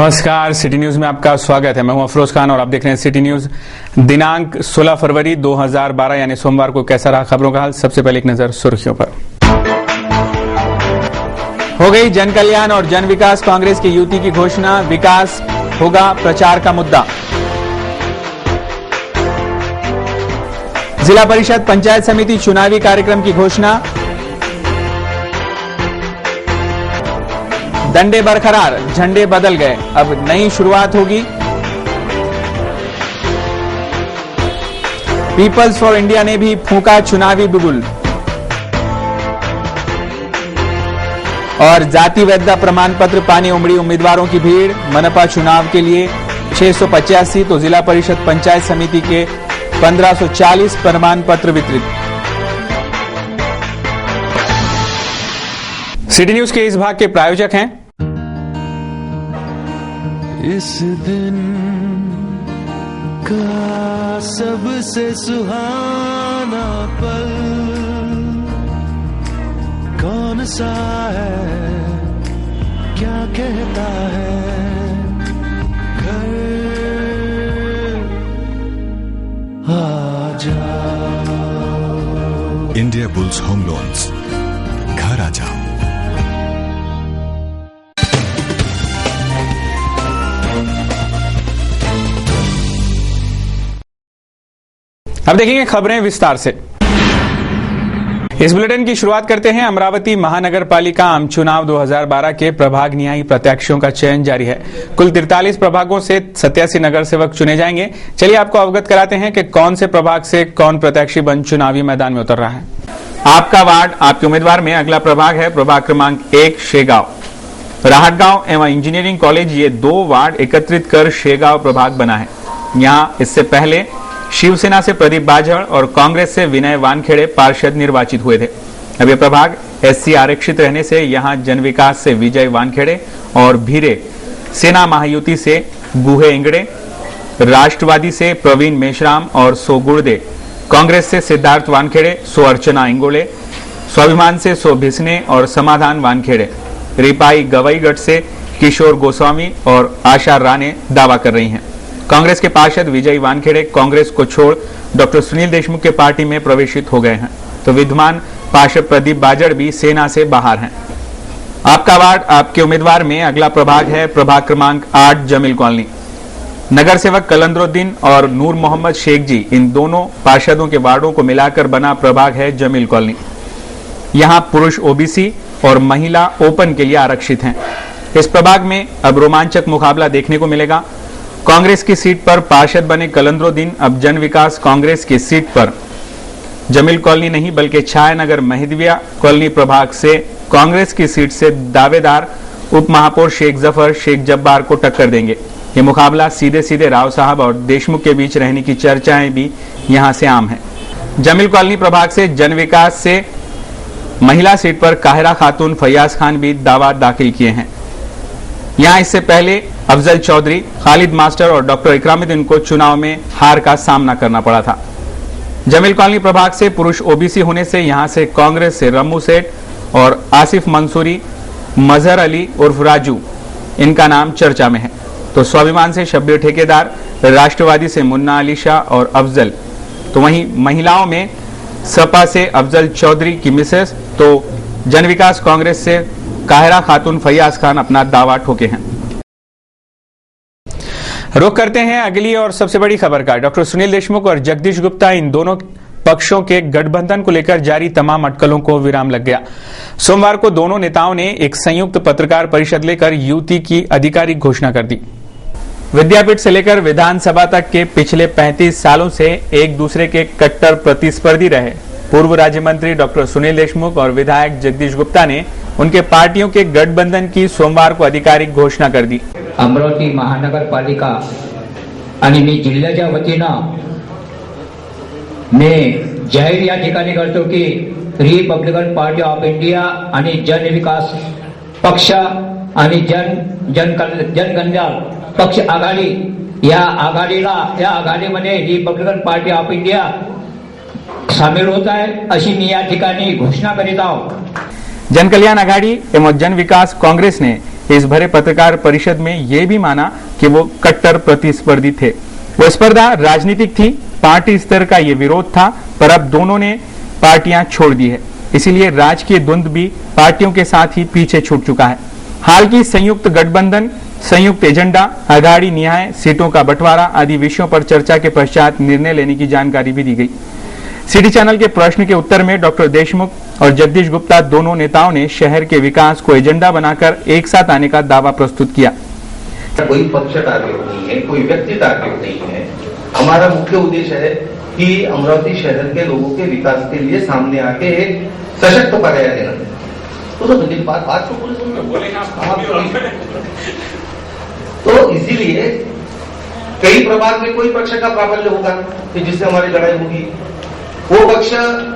नमस्कार, city news में आपका स्वागत है। मैं हूं अफरोज खान और आप देख रहे हैं सिटी न्यूज। दिनांक 16 फरवरी 2012 यानी सोमवार को कैसा रहा खबरों का हाल। सबसे पहले एक नजर सुर्खियों पर। हो गई जन कल्याण और जन विकास कांग्रेस की युति की घोषणा, विकास होगा प्रचार का मुद्दा। जिला परिषद पंचायत समिति चुनावी कार्यक्रम की घोषणा, डंडे बरकरार, झंडे बदल गए, अब नई शुरुआत होगी। पीपल्स फॉर इंडिया ने भी फूंका चुनावी बिगुल। और जाति वैधता प्रमाण पत्र पाने उमड़ी उम्मीदवारों की भीड़। मनपा चुनाव के लिए 685 तो जिला परिषद पंचायत समिति के 1540 प्रमाण पत्र वितरित। सिटी न्यूज के इस भाग के प्रायोजक हैं इस दिन का सबसे सुहाना पल कौन सा है, क्या कहता है घर आ जाओ। इंडिया बुल्स होम लोन्स, घर आ जाओ। अब देखेंगे खबरें विस्तार से। इस बुलेटिन की शुरुआत करते हैं। अमरावती महानगर पालिका आम चुनाव 2012 के प्रभाग न्यायी प्रत्याशियों का चयन जारी है। कुल 43 प्रभागों से 87 नगर सेवक चुने जाएंगे। चलिए आपको अवगत कराते हैं कि कौन से प्रभाग से कौन प्रत्याशी बन चुनावी मैदान में उतर रहा है। आपका वार्ड आपके उम्मीदवार में अगला प्रभाग है प्रभाग क्रमांक 1 शेगांव। राहटगांव एवं इंजीनियरिंग कॉलेज, ये 2 वार्ड एकत्रित कर शेगांव प्रभाग बना है। यहाँ इससे पहले शिवसेना से प्रदीप बाजड़ और कांग्रेस से विनय वानखेड़े पार्षद निर्वाचित हुए थे। अब यह प्रभाग एससी आरक्षित रहने से यहाँ जन विकास से विजय वानखेड़े और भीरे, सेना महायुति से गुहे इंगड़े, राष्ट्रवादी से प्रवीण मेश्राम और सो गुर्दे, कांग्रेस से सिद्धार्थ वानखेड़े, सो अर्चना इंगोले, स्वाभिमान से सो भिसने और समाधान वानखेड़े, रिपाई गवईगढ़ से किशोर गोस्वामी और आशा राणे दावा कर रही हैं। कांग्रेस के पार्षद विजय वानखेड़े कांग्रेस को छोड़ डॉक्टर सुनील देशमुख के पार्टी में प्रवेशित हो गए हैं, तो विद्यमान पार्षद प्रदीप बाजड़ भी सेना से बाहर हैं। आपका वार्ड आपके उम्मीदवार में अगला प्रभाग है प्रभाग क्रमांक 8 जमील कॉलोनी। नगर सेवक कलंदरुद्दीन और नूर मोहम्मद शेख जी, इन दोनों पार्षदों के वार्डों को मिलाकर बना प्रभाग है जमील कॉलोनी। यहाँ पुरुष ओबीसी और महिला ओपन के लिए आरक्षित हैं। इस प्रभाग में अब रोमांचक मुकाबला देखने को मिलेगा। कांग्रेस की सीट पर पार्षद बने कलंदरुद्दीन अब जन विकास कांग्रेस की सीट पर जमील कॉलोनी नहीं बल्कि छायानगर महिदविया कॉलोनी प्रभाग से कांग्रेस की सीट से दावेदार उप महापौर शेख जफर शेख जब्बार को टक्कर देंगे। ये मुकाबला सीधे सीधे राव साहब और देशमुख के बीच रहने की चर्चाएं भी यहां से आम है। जमील कॉलोनी प्रभाग से जन विकास से महिला सीट पर काहिरा खातून फैयाज खान भी दावा दाखिल किए हैं। यहाँ इससे पहले अफजल चौधरी, खालिद मास्टर और डॉक्टर इकरामुद्दीन को चुनाव में हार का सामना करना पड़ा था। जमील कॉलोनी प्रभाग से पुरुष ओबीसी होने से यहाँ से कांग्रेस से रम्मू सेठ और आसिफ मंसूरी, मजहर अली उर्फ राजू, इनका नाम चर्चा में है। तो स्वाभिमान से शब्बीर ठेकेदार, राष्ट्रवादी से मुन्ना अली शाह और अफजल। तो वहीं महिलाओं में सपा से अफजल चौधरी की मिसेस, तो जन विकास कांग्रेस से काहिरा खातून फैयाज खान अपना दावा ठोके हैं। रुख करते हैं अगली और सबसे बड़ी खबर का। डॉक्टर सुनील देशमुख और जगदीश गुप्ता, इन दोनों पक्षों के गठबंधन को लेकर जारी तमाम अटकलों को विराम लग गया। सोमवार को दोनों नेताओं ने एक संयुक्त पत्रकार परिषद लेकर युति की आधिकारिक घोषणा कर दी। विद्यापीठ से लेकर विधानसभा तक के पिछले 35 सालों से एक दूसरे के कट्टर प्रतिस्पर्धी रहे पूर्व राज्य मंत्री डॉक्टर सुनील देशमुख और विधायक जगदीश गुप्ता ने उनके पार्टियों के गठबंधन की सोमवार को आधिकारिक घोषणा कर दी। अमरावती महानगरपालिका आणि मी जिल्ह्याच्या वतीनं मी जाहीर या ठिकाणी करतो की रिपब्लिकन पार्टी ऑफ इंडिया आणि जन विकास पक्ष आणि जन कल्याण पक्ष आघाडी या आघाडीमध्ये रिपब्लिकन पार्टी ऑफ इंडिया सामील होत आहे अशी मी या ठिकाणी घोषणा करीत आहोत। जन कल्याण आघाड़ी एवं जन विकास कांग्रेस ने इस भरे पत्रकार परिषद में ये भी माना कि वो कट्टर प्रतिस्पर्धी थे। वो स्पर्धा राजनीतिक थी, पार्टी स्तर का ये विरोध था, पर अब दोनों ने पार्टियां छोड़ दी है, इसीलिए राजकीय द्वंद्व भी पार्टियों के साथ ही पीछे छूट चुका है। हाल की संयुक्त गठबंधन, संयुक्त एजेंडा, आघाड़ी न्याय, सीटों का बंटवारा आदि विषयों पर चर्चा के पश्चात निर्णय लेने की जानकारी भी दी गई। सिटी चैनल के प्रश्न के उत्तर में डॉक्टर देशमुख और जगदीश गुप्ता दोनों नेताओं ने शहर के विकास को एजेंडा बनाकर एक साथ आने का दावा प्रस्तुत किया। कोई पक्ष टारगेट नहीं है, कोई व्यक्ति टारगेट नहीं है। हमारा मुख्य उद्देश्य है कि अमरावती शहर के लोगों के विकास के लिए सामने आके एक सशक्त पर्याय देना। तो बात को पूरी सुन, तो इसीलिए कई प्रभाग में कोई पक्ष का प्राबल्य होगा कि जिससे हमारी लड़ाई होगी, वो पक्ष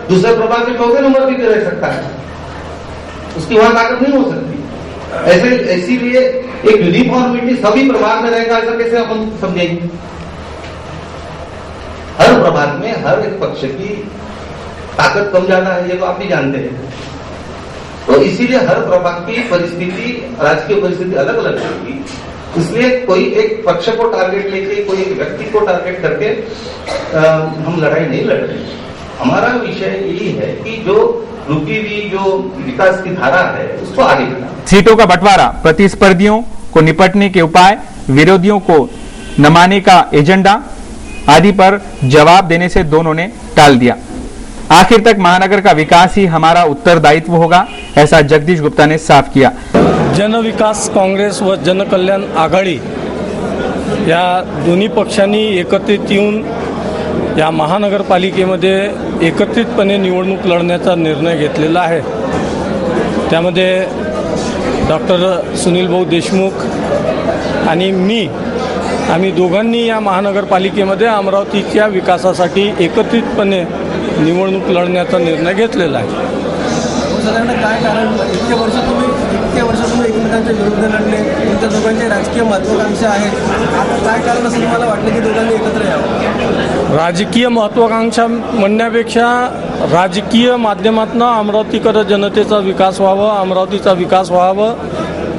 दूसरे प्रभाग में चौथे नंबर भी रह सकता है, उसकी वहां ताकत नहीं हो सकती। ऐसे इसीलिए एक यूनिफॉर्मिटी सभी प्रभाग में रहेगा, ऐसा कैसे अपन समझेंगे? हर प्रभाग में हर एक पक्ष की ताकत कम ज्यादा है, ये तो आप भी जानते हैं। तो इसीलिए हर प्रभाग की परिस्थिति, राजकीय परिस्थिति अलग अलग होगी, इसलिए कोई एक पक्ष को टारगेट लेके, कोई एक व्यक्ति को टारगेट करके हम लड़ाई नहीं लड़ रहे। हमारा विषय यही है कि जो रुकी हुई जो विकास की धारा है उसको आगे बढ़ाना। सीटों का बंटवारा, प्रतिस्पर्धियों को निपटने के उपाय, विरोधियों को नमाने का एजेंडा आदि पर जवाब देने से दोनों ने टाल दिया। आखिर तक महानगर का विकास ही हमारा उत्तरदायित्व होगा, ऐसा जगदीश गुप्ता ने साफ किया। जन विकास काँग्रेस व जनकल्याण आघाडी या दोन्ही पक्षांनी एकत्रित येऊन या महानगरपालिकेमध्ये एकत्रितपणे निवडणूक लढण्याचा निर्णय घेतलेला आहे। त्यामध्ये डॉक्टर सुनील भाऊ देशमुख आणि मी आम्ही दोघांनी या महानगरपालिकेमध्ये अमरावतीच्या विकासासाठी एकत्रितपणे निवडणूक लढण्याचा निर्णय घेतलेला आहे। साधारण काय कारण इतक्या वर्ष तुम्ही एकमेकांच्या विरुद्ध लढले, तुमच्या दोघांचे राजकीय महत्वाकांक्षा आहेत, आता काय कारण असं तुम्हाला वाटलं की दोघांनी एकत्र यावं? राजकीय महत्वाकांक्षा म्हणण्यापेक्षा राजकीय माध्यमातून अमरावतीकर जनतेचा विकास व्हावा, अमरावतीचा विकास व्हावा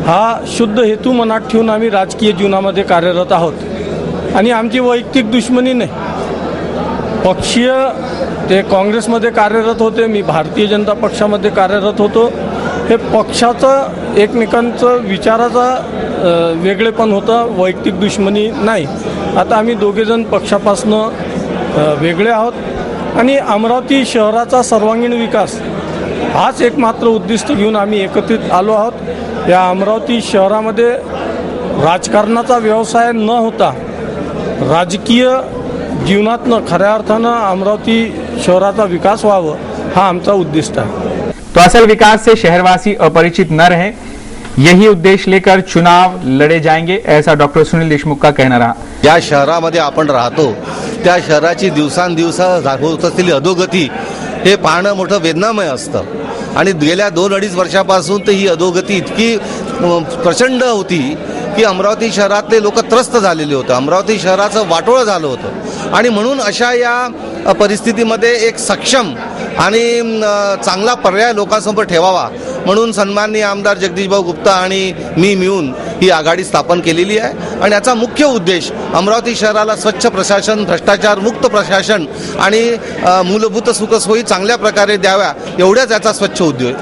हा शुद्ध हेतू मनात ठेवून आम्ही राजकीय जीवनामध्ये कार्यरत आहोत। आणि आमची वैयक्तिक दुश्मनी नाही, पक्षीय ते काँग्रेसमध्ये कार्यरत होते, मी भारतीय जनता पक्षामध्ये कार्यरत होतो। हे पक्षाचं एकमेकांचं विचाराचा वेगळेपण होतं, वैयक्तिक दुश्मनी नाही। आता आम्ही दोघेजण पक्षापासून वेगळे आहोत आणि अमरावती शहराचा सर्वांगीण विकास हाच एकमात्र उद्दिष्ट घेऊन आम्ही एकत्रित आलो आहोत। या अमरावती शहरामध्ये राजकारणाचा व्यवसाय न होता राजकीय जीवनातनं खऱ्या अर्थानं अमरावती शहराचा विकास व्हावा हा आमचा उद्दिष्ट आहे। तो असल विकास से शहरवासी अपरिचित न रहे, यही उद्देश्य लेकर चुनाव लड़े जाएंगे, ऐसा डॉक्टर सुनील देशमुख का कहना रहा। या शहरामध्ये आपण राहतो त्या शहराची दिवसांदिवस होत असलेली अधोगती हे पाहणं मोठं वेदनामय असतं आणि गेल्या 2-2.5 वर्षापासून तर ही अधोगती इतकी प्रचंड होती की अमरावती शहरातले लोक त्रस्त झालेले होते, अमरावती शहराचं वाटोळं झालं होतं। आणि म्हणून अशा या परिस्थितीमध्ये एक सक्षम आणि चांगला पर्याय लोकांसमोर ठेवावा म्हणून सन्माननीय आमदार जगदीशभाऊ गुप्ता आणि मी मिळून ही आघाडी स्थापन केलेली आहे। आणि याचा मुख्य उद्देश अमरावती शहराला स्वच्छ प्रशासन, भ्रष्टाचार मुक्त प्रशासन आणि मूलभूत सुखसोयी चांगल्या प्रकारे द्याव्या एवढ्याच याचा स्वच्छ उद्देश।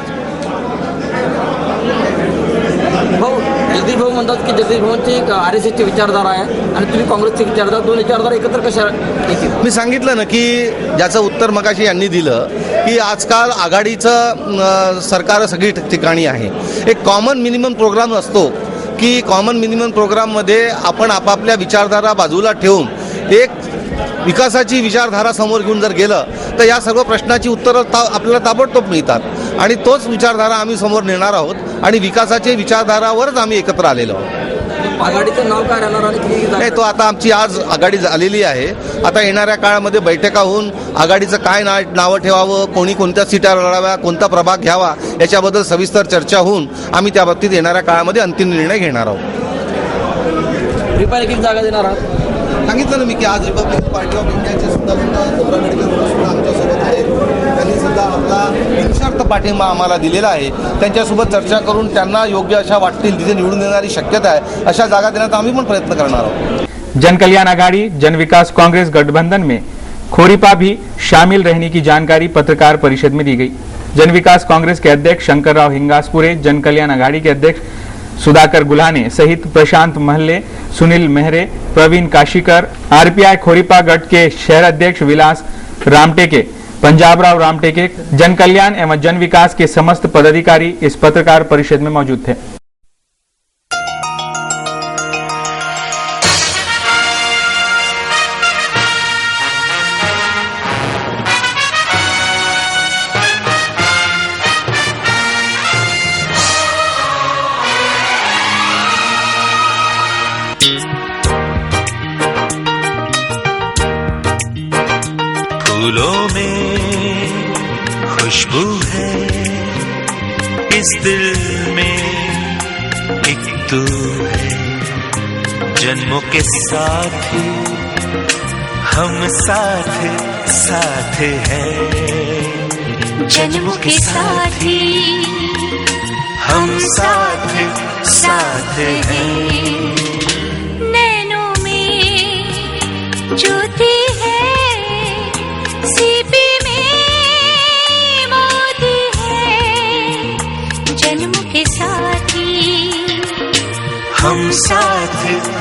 जगदीश भाऊ म्हणतात की जगदीश भाऊंची एक RSSची विचारधारा आहे आणि तुम्ही काँग्रेसची विचारधारा, दोन विचारधारा एकत्र कशा येतील? मी सांगितलं ना की ज्याचं उत्तर मगाशी यांनी दिलं की आजकाल आघाडीचं सरकार सगळी ठिकाणी आहे। एक कॉमन मिनिमम प्रोग्राम असतो की कॉमन मिनिमम प्रोग्राममध्ये आपण आपापल्या विचारधारा बाजूला ठेवून एक विकासाची विचारधारा समोर घेऊन जर गेलं तर या सर्व प्रश्नाची उत्तरं आपल्याला ताबडतोब मिळतात आणि तोच विचारधारा आम्ही समोर नेणार आहोत आणि विकासाच्या विचारधारावरच आम्ही एकत्र आलेलो आहोत। आघाडीचं नाव काय राहणार आणि किती नाही, तो आता आमची आज आघाडी झालेली आहे। आता येणाऱ्या काळामध्ये बैठका होऊन आघाडीचं काय नावं ठेवावं, कोणी कोणत्या सीटा लढाव्या, कोणता प्रभाग घ्यावा याच्याबद्दल सविस्तर चर्चा होऊन आम्ही त्या बाबतीत येणाऱ्या काळामध्ये अंतिम निर्णय घेणार आहोत। रिपायरिंग जागा देणार आहात? सांगितलं ना मी की आज रिपब्लिकन पार्टी ऑफ इंडियाचे सुद्धा आमच्यासोबत आहेत, त्यांनी सुद्धा आपला बिनशर्त पाठिंबा आम्हाला दिलेला आहे त्यांच्यासोबत चर्चा करून त्यांना योग्य अशा वाटतील तिथे निवडून देण्याची शक्यता आहे अशा जागा देण्याचा आम्ही पण प्रयत्न करणार आहोत। जन कल्याण आघाड़ी जन विकास कांग्रेस गठबंधन में खोरीपा भी शामिल रहने की जानकारी पत्रकार परिषद में दी गई। जन विकास कांग्रेस के अध्यक्ष शंकरराव हिंगासपुरे, जन कल्याण आघाड़ी के अध्यक्ष सुधाकर गुलाने सहित प्रशांत महले, सुनील मेहरे, प्रवीण काशीकर, आरपीआई खोरीपा गठ के शहर अध्यक्ष विलास रामटेके, पंजाबराव रामटेके, जन कल्याण एवं जन विकास के समस्त पदाधिकारी इस पत्रकार परिषद में मौजूद थे। फूलों में खुशबू है, इस दिल में एक तू है, जन्मों के साथी हम साथ साथ हैं, जन्मों के साथी हम साथ साथ हैं। नैनों में ज्योति है, सीपी में मोती है, जन्मों के साथी हम साथ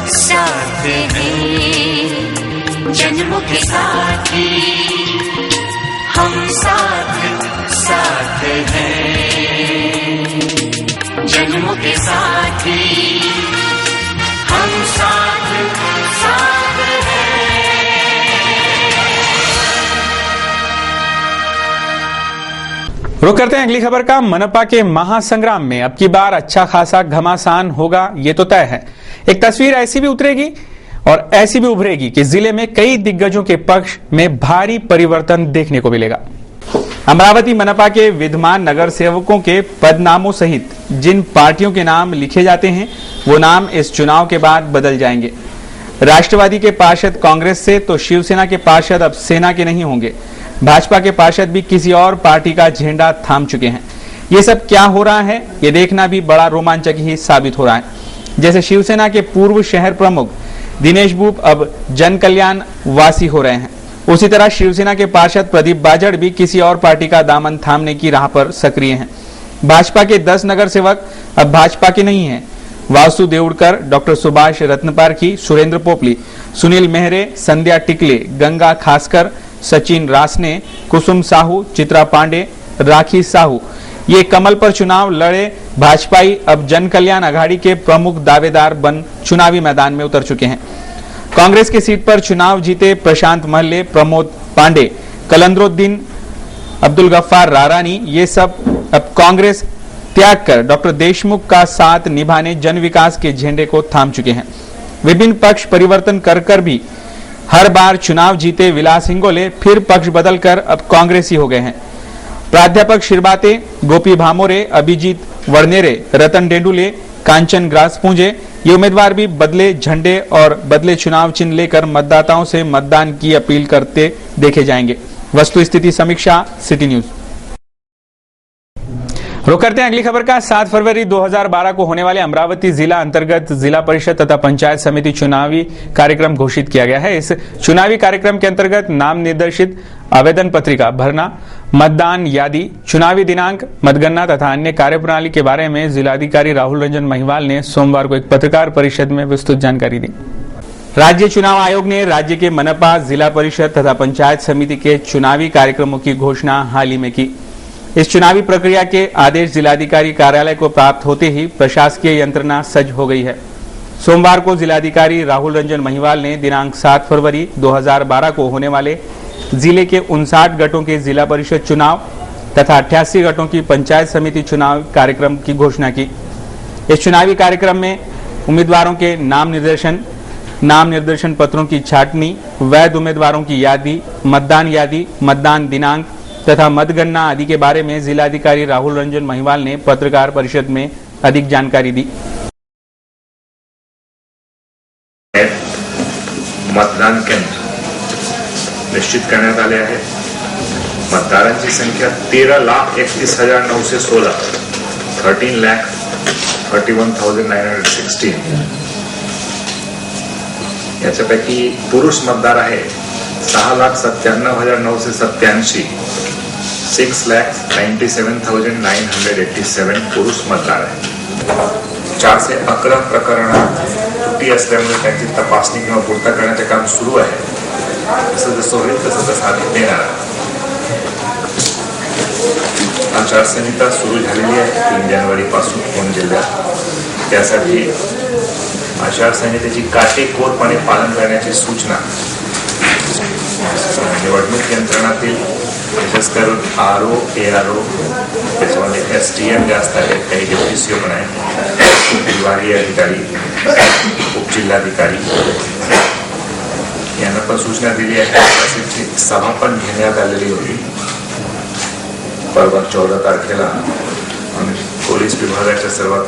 साथ हैं, जन्मों के साथी हम साथ साथ हैं, जन्मों के साथी हम साथ साथ रुक करते हैं अगली खबर का। मनपा के महासंग्राम में अब की बार अच्छा खासा घमासान होगा, ये तो तय है। एक तस्वीर ऐसी भी उतरेगी और ऐसी भी उभरेगी कि जिले में कई दिग्गजों के पक्ष में भारी परिवर्तन देखने को मिलेगा। अमरावती मनपा के विद्यमान नगर सेवकों के पदनामों सहित जिन पार्टियों के नाम लिखे जाते हैं वो नाम इस चुनाव के बाद बदल जाएंगे। राष्ट्रवादी के पार्षद कांग्रेस से तो शिवसेना के पार्षद अब सेना के नहीं होंगे। भाजपा के पार्षद भी किसी और पार्टी का झंडा थाम चुके हैं। ये सब क्या हो रहा है ये देखना भी बड़ा रोमांचक ही साबित हो रहा है। जैसे शिवसेना के पूर्व शहर प्रमुख दिनेश बूब अब जन कल्याण वासी हो रहे हैं, उसी तरह शिवसेना के पार्षद प्रदीप बाजड़ भी किसी और पार्टी का दामन थामने की राह पर सक्रिय हैं। भाजपा के 10 नगर सेवक अब भाजपा के नहीं हैं। वासु देवड़कर, डॉक्टर सुभाष रत्नपारखी, सुरेंद्र पोपली, सुनील मेहरे, संध्या टिकले, गंगा खासकर, सचिन रासने, कुसुम साहू, चित्रा पांडे, राखी साहू, ये कमल पर चुनाव लड़े भाजपाई अब जन कल्याण आघाड़ी के प्रमुख दावेदार बन चुनावी मैदान में उतर चुके हैं। कांग्रेस की सीट पर चुनाव जीते प्रशांत महले, प्रमोद पांडे, कलंद्रोद्दीन, अब्दुल गफ्फार रारानी, ये सब अब कांग्रेस त्याग कर डॉक्टर देशमुख का साथ निभाने जन विकास के झंडे को थाम चुके हैं। विभिन्न पक्ष परिवर्तन कर भी हर बार चुनाव जीते विलास हिंगोले फिर पक्ष बदलकर अब कांग्रेसी हो गए हैं। प्राध्यापक शिरबाते, गोपी भामोरे, अभिजीत वर्नेरे, रतन डेंडुले, कांचन ग्रासपूंजे, ये उम्मीदवार भी बदले झंडे और बदले चुनाव चिन्ह लेकर मतदाताओं से मतदान की अपील करते देखे जाएंगे। वस्तु स्थिति समीक्षा, सिटी न्यूज। रुक करते हैं अगली खबर का। 7 फरवरी 2012 को होने वाले अमरावती जिला अंतर्गत जिला परिषद तथा पंचायत समिति चुनावी कार्यक्रम घोषित किया गया है। इस चुनावी कार्यक्रम के अंतर्गत नाम निर्देशित आवेदन पत्रिका भरना, मतदान यादी, चुनावी दिनांक, मतगणना तथा अन्य कार्यप्रणाली के बारे में जिलाधिकारी राहुल रंजन महिवाल ने सोमवार को एक पत्रकार परिषद में विस्तृत जानकारी दी। राज्य चुनाव आयोग ने राज्य के मनपा, जिला परिषद तथा पंचायत समिति के चुनावी कार्यक्रमों की घोषणा हाल ही में की। इस चुनावी प्रक्रिया के आदेश जिलाधिकारी कार्यालय को प्राप्त होते ही प्रशासकीय यंत्रणा सज्ज हो गई है। सोमवार को जिलाधिकारी राहुल रंजन महिवाल ने दिनांक 7 फरवरी 2012 को होने वाले जिले के 59 गठों के जिला परिषद चुनाव तथा 88 गठों की पंचायत समिति चुनाव कार्यक्रम की घोषणा की। इस चुनावी कार्यक्रम में उम्मीदवारों के नाम निर्देशन पत्रों की छाटनी, वैध उम्मीदवारों की यादी, मतदान दिनांक तथा मतगणना आदि के बारे में जिलाधिकारी राहुल रंजन महिवाल ने पत्रकार परिषद में अधिक जानकारी दी। मतदान केंद्र निश्चित करण्यात आले आहे। मतदारांची संख्या 13,31,916, 13,31,916. याच्यापैकी पुरुष मतदार आहे 6,97,987, 6,97,987 पुरुष मतदार आहे. 411 प्रकरणात त्रुटी असल्यामुळे त्यांची तपासणी किंवा पूर्तता करण्याचे काम सुरू आहे. जसं जसं होईल तसं तसं आधी देणार आहे. आचारसंहिता सुरू झालेली आहे 3 जानेवारीपासून पुणे जिल्ह्यात. त्यासाठी आचारसंहितेची काटेकोरपणे पालन करण्याची सूचना निवडणूक यंत्रणातील विशेष करून आरओ, एआरओ, त्याच्यामध्ये STM जास्त आहेत, काही डेप्युटी सीओ पण आहेत, विभागीय अधिकारी, उपजिल्हाधिकारी यांना पण सूचना दिली आहे. त्याची सभा पण घेण्यात आलेली होती परवा 14 तारखेला. आणि पोलीस विभागाच्या सर्वात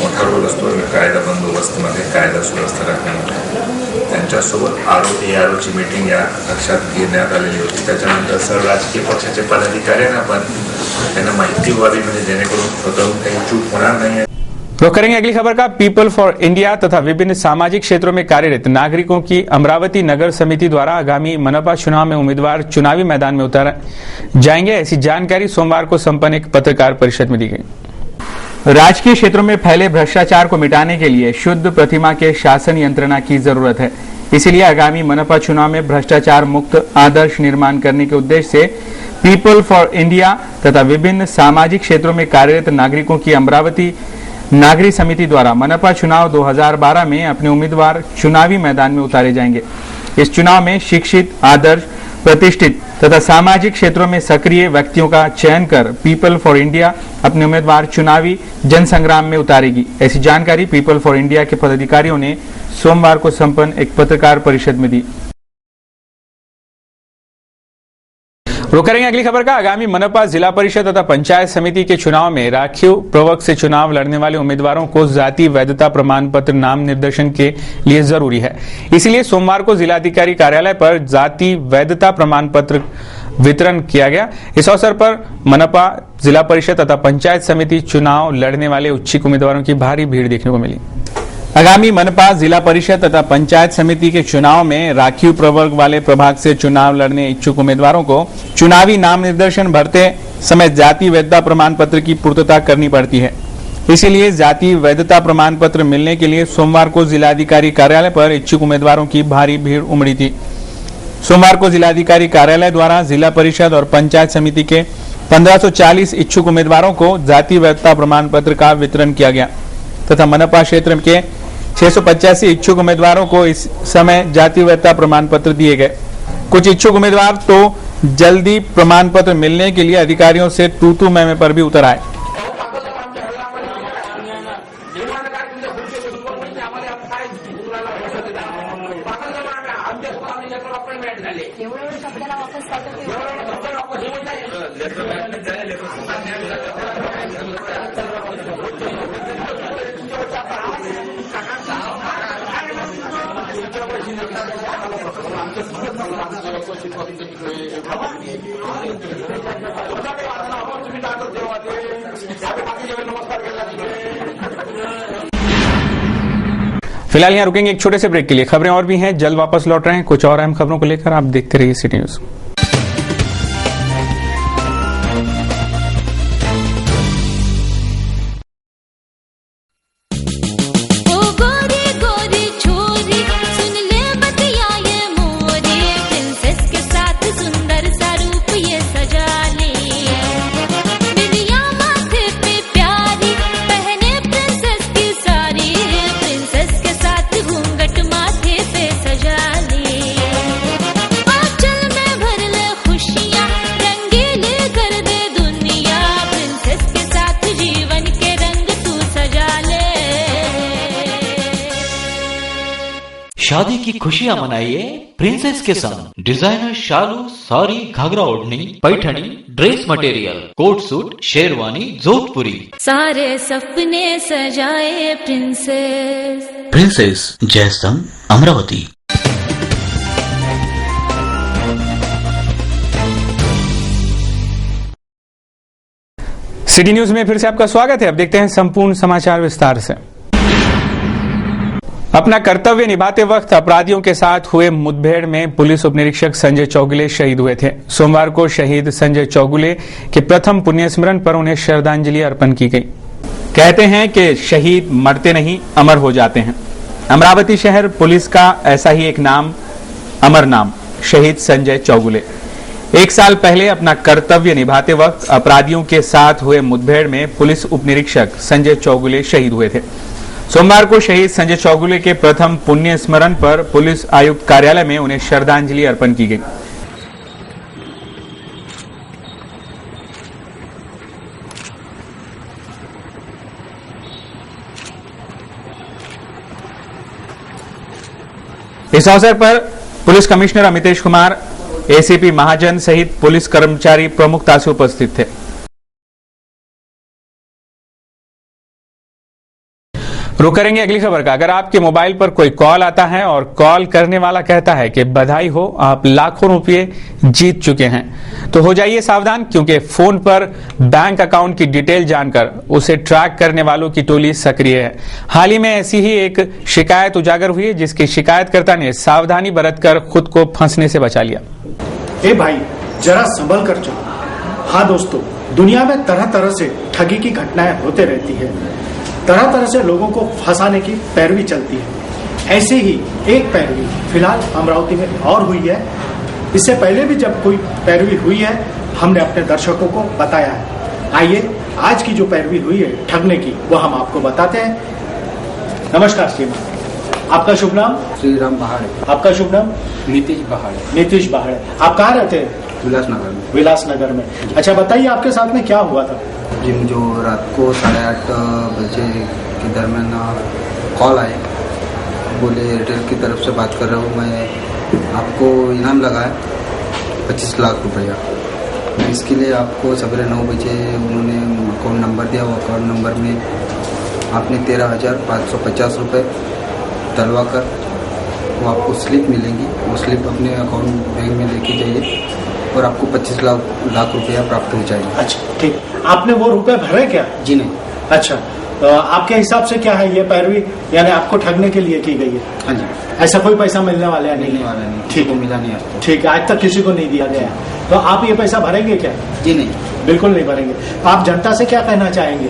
मोठा रोल असतो कायदा बंदोबस्तमध्ये, कायदा सुव्यवस्था राखण्यामध्ये. त्यांच्यासोबत ARO ची मीटिंग या लक्षात घेण्यात आलेली होती. त्याच्यानंतर सर्व राजकीय पक्षाचे पदाधिकाऱ्यांना पण त्यांना माहिती व्हावी, म्हणजे जेणेकरून स्वतःहून काही चूक होणार नाही. रुख करेंगे अगली खबर का. पीपल फॉर इंडिया तथा विभिन्न सामाजिक क्षेत्रों में कार्यरत नागरिकों की अमरावती नगर समिति द्वारा आगामी मनपा चुनाव में उम्मीदवार चुनावी मैदान में उतारे जाएंगे, ऐसी जानकारी सोमवार को संपन्न एक पत्रकार परिषद में दी गई. राजकीय क्षेत्रों में फैले भ्रष्टाचार को मिटाने के लिए शुद्ध प्रतिमा के शासन यंत्रणा की जरूरत है. इसलिए आगामी मनपा चुनाव में भ्रष्टाचार मुक्त आदर्श निर्माण करने के उद्देश्य से पीपल फॉर इंडिया तथा विभिन्न सामाजिक क्षेत्रों में कार्यरत नागरिकों की अमरावती नागरी समिति द्वारा मनपा चुनाव 2012 में अपने उम्मीदवार चुनावी मैदान में उतारे जाएंगे. इस चुनाव में शिक्षित, आदर्श, प्रतिष्ठित तथा सामाजिक क्षेत्रों में सक्रिय व्यक्तियों का चयन कर पीपल फॉर इंडिया अपने उम्मीदवार चुनावी जनसंग्राम में उतारेगी. ऐसी जानकारी पीपल फॉर इंडिया के पदाधिकारियों ने सोमवार को संपन्न एक पत्रकार परिषद में दी. रुक करेंगे अगली खबर का. आगामी मनपा, जिला परिषद तथा पंचायत समिति के चुनाव में राखीव प्रवर्ग से चुनाव लड़ने वाले उम्मीदवारों को जाति वैधता प्रमाण पत्र नाम निर्देशन के लिए जरूरी है. इसलिए सोमवार को जिलाधिकारी कार्यालय पर जाति वैधता प्रमाण पत्र वितरण किया गया. इस अवसर पर मनपा, जिला परिषद तथा पंचायत समिति चुनाव लड़ने वाले इच्छुक उम्मीदवारों की भारी भीड़ देखने को मिली. आगामी मनपा, जिला परिषद तथा पंचायत समिति के चुनाव में राखीव प्रवर्ग वाले प्रभाग से चुनाव लड़ने इच्छुक उम्मीदवारों को चुनावी नाम निर्देशन भरते समय जाति वैधता प्रमाण पत्र की पूर्तता करनी पड़ती है. इसीलिए जाति वैधता प्रमाण पत्र मिलने के लिए सोमवार को जिलाधिकारी कार्यालय पर इच्छुक उम्मीदवारों की भारी भीड़ उमड़ी थी. सोमवार को जिलाधिकारी कार्यालय द्वारा जिला परिषद और पंचायत समिति के 1540 इच्छुक उम्मीदवारों को जाति वैधता प्रमाण पत्र का वितरण किया गया तथा मनपा क्षेत्र के 685 इच्छुक उम्मीदवारों को इस समय जाति वैधता प्रमाण पत्र दिए गए. कुछ इच्छुक उम्मीदवार तो जल्दी प्रमाण पत्र मिलने के लिए अधिकारियों से तू मैं पर भी उतर आए. फिलहाल यहाँ रुकेंगे एक छोटे से ब्रेक के लिए. खबरें और भी हैं, जल्द वापस लौट रहे हैं कुछ और अहम खबरों को लेकर. आप देखते रहिए सिटी न्यूज. शादी की खुशियां मनाइए प्रिंसेस के संग. डिजाइनर शालू, साड़ी, घाघरा ओढ़नी, Paithani, dress material, coat suit, sherwani, Jodhpuri. सारे सपने सजाए princess. Princess Jaistambh, Amravati. City news में फिर से आपका स्वागत है। अब देखते हैं संपूर्ण समाचार विस्तार से। अपना कर्तव्य निभाते वक्त अपराधियों के साथ हुए मुठभेड़ में पुलिस उप निरीक्षक संजय चौगुले शहीद हुए थे। सोमवार को शहीद संजय चौगुले के प्रथम पुण्य स्मरण पर उन्हें श्रद्धांजलि अर्पण की गई। कहते हैं कि शहीद मरते नहीं, अमर हो जाते हैं। अमरावती शहर पुलिस का ऐसा ही एक नाम, अमर नाम, शहीद संजय चौगुले। 1 साल पहले अपना कर्तव्य निभाते वक्त अपराधियों के साथ हुए मुठभेड़ में पुलिस उप निरीक्षक संजय चौगुले शहीद हुए थे। सोमवार को शहीद संजय चौगुले के प्रथम पुण्य स्मरण पर पुलिस आयुक्त कार्यालय में उन्हें श्रद्धांजलि अर्पण की गई। इस अवसर पर police commissioner Amitesh Kumar, ACP Mahajan सहित पुलिस कर्मचारी प्रमुखता से उपस्थित थे। रुक करेंगे अगली खबर का। अगर आपके मोबाइल पर कोई कॉल आता है और कॉल करने वाला कहता है कि बधाई हो, आप लाखों रुपए जीत चुके हैं, तो हो जाइए सावधान, क्योंकि फोन पर बैंक अकाउंट की डिटेल जानकर उसे ट्रैक करने वालों की टोली सक्रिय है। हाल ही में ऐसी ही एक शिकायत उजागर हुई है, जिसकी शिकायतकर्ता ने सावधानी बरतकर खुद को फंसने से बचा लिया। ए भाई, जरा संभल कर चलो। हाँ दोस्तों, दुनिया में तरह तरह से ठगी की घटनाएं होते रहती है। तरह तरह से लोगों को फंसाने की पैरवी चलती है। ऐसे ही एक पैरवी फिलहाल अमरावती में और हुई है। इससे पहले भी जब कोई पैरवी हुई है, हमने अपने दर्शकों को बताया है। आइए, आज की जो पैरवी हुई है ठगने की, वो हम आपको बताते हैं। नमस्कार श्रीमान, आपका शुभ नाम? श्रीराम बहाड़े। आपका शुभ नाम? नीतीश बहाड़े। नीतीश बहाड़े। आप कहाँ रहते हैं? विलासनगर में। विलासनगर में। अच्छा बताइए, आपके साथ में क्या हुआ था? जी, मुझे रात को 8:30 बजे के दरमियान कॉल आए, बोले एयरटेल की तरफ से बात कर रहा हूँ मैं, आपको इनाम लगा है 25 लाख रुपया। इसके लिए आपको सवेरे 9 बजे उन्होंने अकाउंट नंबर दिया। वो अकाउंट नंबर में आपने 13,550 रुपये डलवा कर वो आपको स्लिप मिलेंगी। वो स्लिप अपने अकाउंट बैंक में लेके जाइए और आपको 25 लाख रुपया प्राप्त हो जाएगा। अच्छा ठीक। आपने वो रुपए भरे क्या? जी नहीं। अच्छा, तो आपके हिसाब से क्या है ये पैरवी, यानी आपको ठगने के लिए की गई है? हाँ जी। ऐसा कोई पैसा मिलने वाला है? मिलने वाला नहीं। ठीक है, मिला नहीं आपको। ठीक है, आज तक किसी को नहीं दिया गया। तो आप ये पैसा भरेंगे क्या? जी नहीं, बिल्कुल नहीं भरेंगे। आप जनता से क्या कहना चाहेंगे?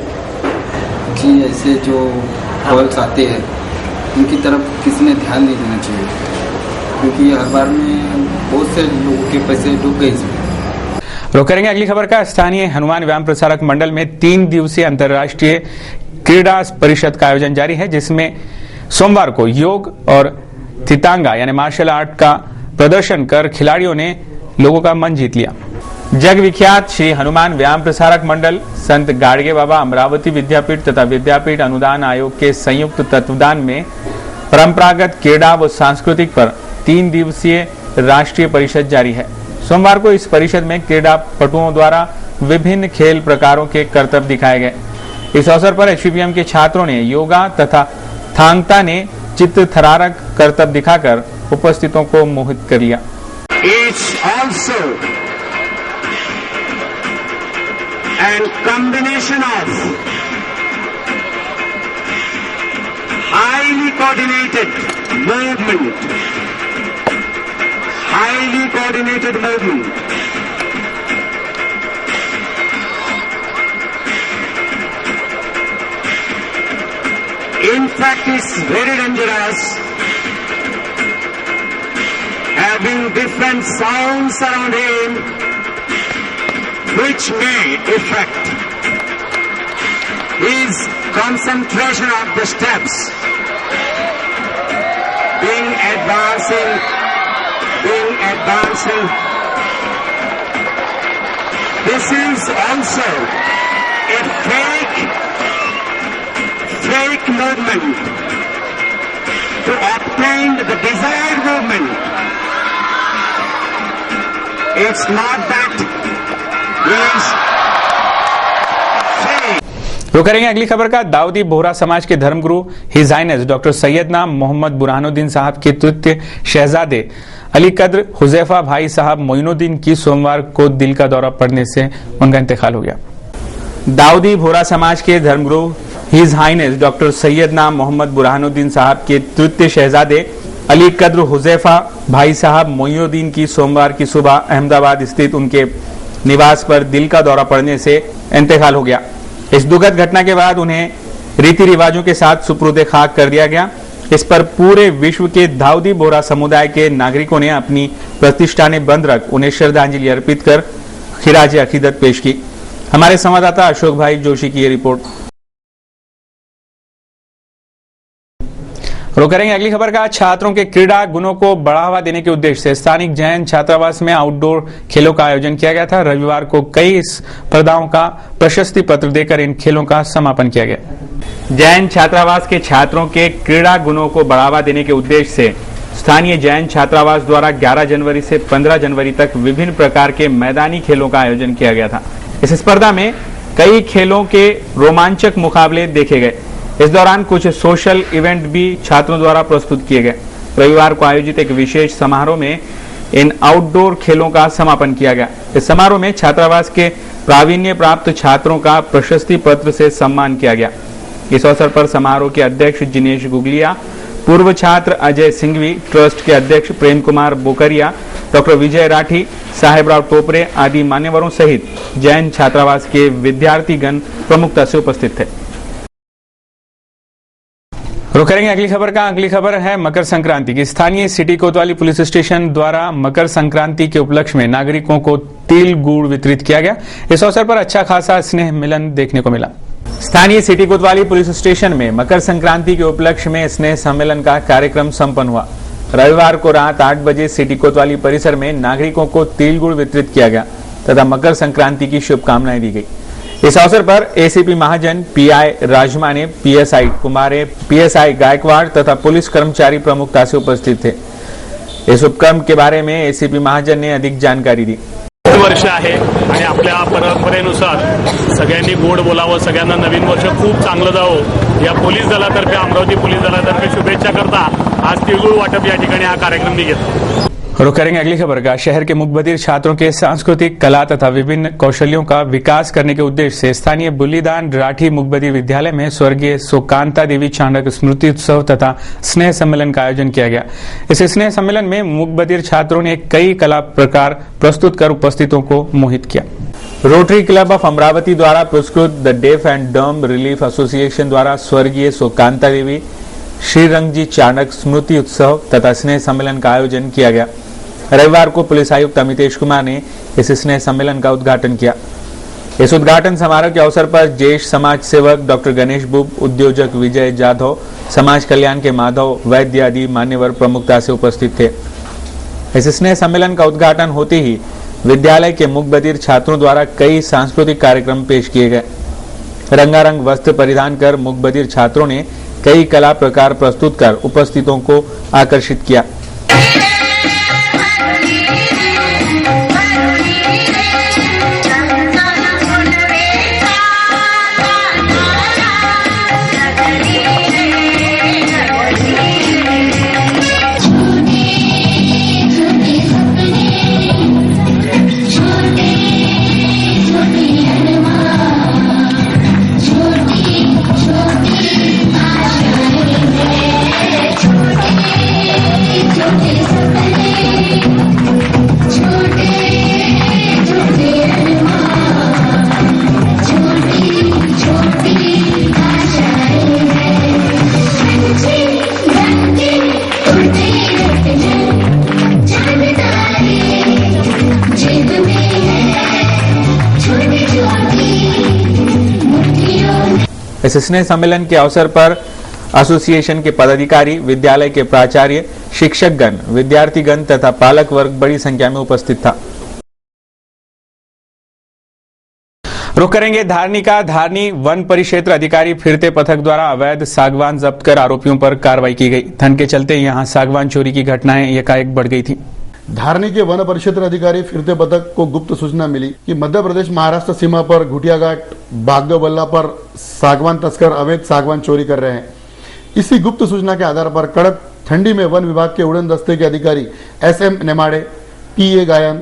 जी, ऐसे जो कॉल्स आते हैं उनकी तरफ किसी ने ध्यान नहीं देना चाहिए, क्योंकि हर बार में बहुत से लोगों के पैसे डूब गए इसमें। रुक करेंगे अगली खबर का। स्थानीय हनुमान व्यायाम प्रसारक मंडल में 3 दिवसीय अंतर्राष्ट्रीय क्रीड़ा परिषद का आयोजन जारी है, जिसमें सोमवार को योग और थितांगा यानी मार्शल आर्ट का प्रदर्शन कर खिलाड़ियों ने लोगों का मन जीत लिया। जग विख्यात श्री हनुमान व्यायाम प्रसारक मंडल, संत गाड़गे बाबा अमरावती विद्यापीठ तथा विद्यापीठ अनुदान आयोग के संयुक्त तत्वावधान में परंपरागत क्रीड़ा व सांस्कृतिक पर 3 दिवसीय राष्ट्रीय परिषद जारी है। सोमवार को इस परिषद में क्रीड़ा पटुओं द्वारा विभिन्न खेल प्रकारों के करतब दिखाए गए। इस अवसर पर एचपीपीएम के छात्रों ने योगा तथा थांगता ने चित्र थरारक करतब दिखाकर उपस्थितों को मोहित कर लिया। It's also a combination of highly coordinated movement. Highly coordinated movement. In fact, it's very dangerous, having different sounds around him, which may affect his concentration of the steps, being advancing. This is also a fake movement to obtain the desired movement. It's not that he is fake. रुक करेंगे अगली खबर का। दाऊदी बोहरा समाज के धर्मगुरु his highness doctor सैयदना मोहम्मद बुरहानुद्दीन साहब के तृतीय शहजादे अली कद्र हुजैफा भाई साहब मोइनुद्दीन की सोमवार को दिल का दौरा पड़ने से उनका इंतकाल हो गया। दाऊदी बोहरा समाज के धर्मगुरु हिज हाइनेस डॉक्टर सैयदना मोहम्मद बुरहानुद्दीन साहब के तृतीय शहजादे अली कद्र हुजैफा भाई साहब मोइनुद्दीन की सोमवार की सुबह अहमदाबाद स्थित उनके निवास पर दिल का दौरा पड़ने से इंतकाल हो गया। इस दुखद घटना के बाद उन्हें रीति रिवाजों के साथ सुपुर्द खाक कर दिया गया। इस पर पूरे विश्व के दाऊदी बोहरा समुदाय के नागरिकों ने अपनी प्रतिष्ठानें बंद रख उन्हें श्रद्धांजलि अर्पित कर खिराज अकीदत पेश की। हमारे संवाददाता अशोक भाई जोशी की ये रिपोर्ट। रुक करेंगे अगली खबर का। छात्रों के क्रीड़ा गुणों को बढ़ावा देने के उद्देश्य से स्थानिक जैन छात्रावास में आउटडोर खेलों का आयोजन किया गया था। रविवार को कई स्पर्धाओं का प्रशस्ति पत्र देकर इन खेलों का समापन किया गया। जैन छात्रावास के छात्रों के क्रीड़ा गुणों को बढ़ावा देने के उद्देश्य से स्थानीय जैन छात्रावास द्वारा 11 जनवरी से 15 जनवरी तक विभिन्न प्रकार के मैदानी खेलों का आयोजन किया गया था। इस स्पर्धा में कई खेलों के रोमांचक मुकाबले देखे गए। इस दौरान कुछ सोशल इवेंट भी छात्रों द्वारा प्रस्तुत किए गए। रविवार को आयोजित एक विशेष समारोह में इन आउटडोर खेलों का समापन किया गया। इस समारोह में छात्रावास के प्रावीण्य प्राप्त छात्रों का प्रशस्ति पत्र से सम्मान किया गया। इस अवसर पर समारोह के अध्यक्ष जिनेश गुगलिया, पूर्व छात्र अजय सिंघवी, ट्रस्ट के अध्यक्ष प्रेम कुमार बोकरिया, डॉक्टर विजय राठी, साहेबराव टोपरे आदि मान्यवरों सहित जैन छात्रावास के विद्यार्थीगण प्रमुखता से उपस्थित थे। रुक करेंगे अगली खबर का। अगली खबर है मकर संक्रांति की। स्थानीय सिटी कोतवाली पुलिस स्टेशन द्वारा मकर संक्रांति के उपलक्ष्य में नागरिकों को तिल गुड़ वितरित किया गया। इस अवसर पर अच्छा खासा स्नेह मिलन देखने को मिला। स्थानीय सिटी कोतवाली पुलिस स्टेशन में मकर संक्रांति के उपलक्ष्य में स्नेह सम्मेलन का कार्यक्रम संपन्न हुआ। रविवार को रात 8 बजे सिटी कोतवाली परिसर में नागरिकों को तिल गुड़ वितरित किया गया तथा मकर संक्रांति की शुभकामनाएं दी गई। इस अवसर पर एसीपी महाजन, पीआई राजमाने, पीएसआई कुमारे, पीएसआई गायकवाड़ तथा पुलिस कर्मचारी प्रमुखता से उपस्थित थे। इस उपक्रम के बारे में एसीपी महाजन ने अधिक जानकारी दी। वर्ष आहे आणि आपल्या परंपरेनुसार सगळ्यांनी गोड बोलावं, सगळ्यांना नवीन वर्ष खूप चांगलं जावं या पोलीस दलातर्फे, अमरावती पोलीस दलातर्फे शुभेच्छा करता आज तिळगुळ वाटप या ठिकाणी हा कार्यक्रम मी घेतला। रुक करेंगे अगली खबर का। शहर के मुकबधिर छात्रों के सांस्कृतिक, कला तथा विभिन्न कौशल्यों का विकास करने के उद्देश्य से स्थानीय बुल्लीदान राठी मुकबधिर विद्यालय में स्वर्गीय सुकांता देवी चाणक स्मृति उत्सव तथा स्नेह सम्मेलन का आयोजन किया गया। इस स्नेह सम्मेलन में मुकबधिर छात्रों ने कई कला प्रकार प्रस्तुत कर उपस्थितों को मोहित किया। रोटरी क्लब ऑफ अमरावती द्वारा पुरस्कृत the deaf and dumb relief association द्वारा स्वर्गीय सुकांता देवी श्रीरंगजी चाणक स्मृति उत्सव तथा स्नेह सम्मेलन का आयोजन किया गया। रविवार को पुलिस आयुक्त अमितेश कुमार ने इस स्नेह सम्मेलन का उद्घाटन किया। इस उद्घाटन समारोह के अवसर पर ज्येष्ठ समाज सेवक डॉक्टर गणेश बुब, उद्योजक विजय जाधव, समाज कल्याण के माधव वैद्य आदि मान्यवर प्रमुखता से उपस्थित थे। इस स्नेह सम्मेलन का उद्घाटन होते ही विद्यालय के मुकबधिर छात्रों द्वारा कई सांस्कृतिक कार्यक्रम पेश किए गए। रंगारंग वस्त्र परिधान कर मुकबधिर छात्रों ने कई कला प्रकार प्रस्तुत कर उपस्थितों को आकर्षित किया। इस स्नेह सम्मेलन के अवसर पर एसोसिएशन के पदाधिकारी, विद्यालय के प्राचार्य, शिक्षकगण, विद्यार्थीगण तथा पालक वर्ग बड़ी संख्या में उपस्थित था। रुक करेंगे धारनी का। धारनी वन परिक्षेत्र अधिकारी फिरते पथक द्वारा अवैध सागवान जब्त कर आरोपियों पर कार्रवाई की गई। ठंड के चलते यहां सागवान चोरी की घटनाएं एकाएक बढ़ गई थी। धारनी के वन परिक्षेत्र अधिकारी फिरते पथक को गुप्त सूचना मिली कि मध्य प्रदेश महाराष्ट्र सीमा पर घुटिया घाट बागबल्ला पर सागवान तस्कर अवैध सागवान चोरी कर रहे हैं। इसी गुप्त सूचना के आधार पर कड़क ठंडी में वन विभाग के उड़न दस्ते के अधिकारी SM नेमाड़े, PA गायन,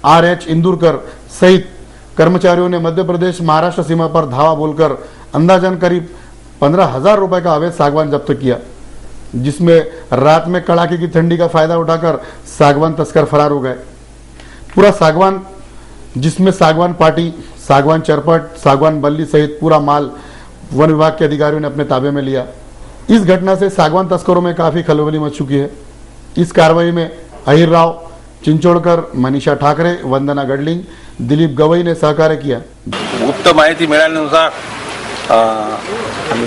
RH इंदुरकर सहित कर्मचारियों ने मध्य प्रदेश महाराष्ट्र सीमा पर धावा बोलकर अंदाजन करीब 15,000 रुपए का अवैध सागवान जब्त किया, जिसमें रात में कड़ाके की ठंडी का फायदा उठाकर सागवान तस्कर फरार हो गए। पूरा सागवान, जिसमें सागवान पार्टी, सागवान चरपट, सागवान बल्ली सहित पूरा माल वन विभाग के अधिकारियों ने अपने ताबे में लिया। इस घटना से सागवान तस्करों में काफी खलबली मच चुकी है। इस कार्रवाई में अहिर राव चिंचोड़कर, मनीषा ठाकरे, वंदना गडलिंग, दिलीप गवई ने सहकार्य किया। गुप्त माहिती मिळाल्यानुसार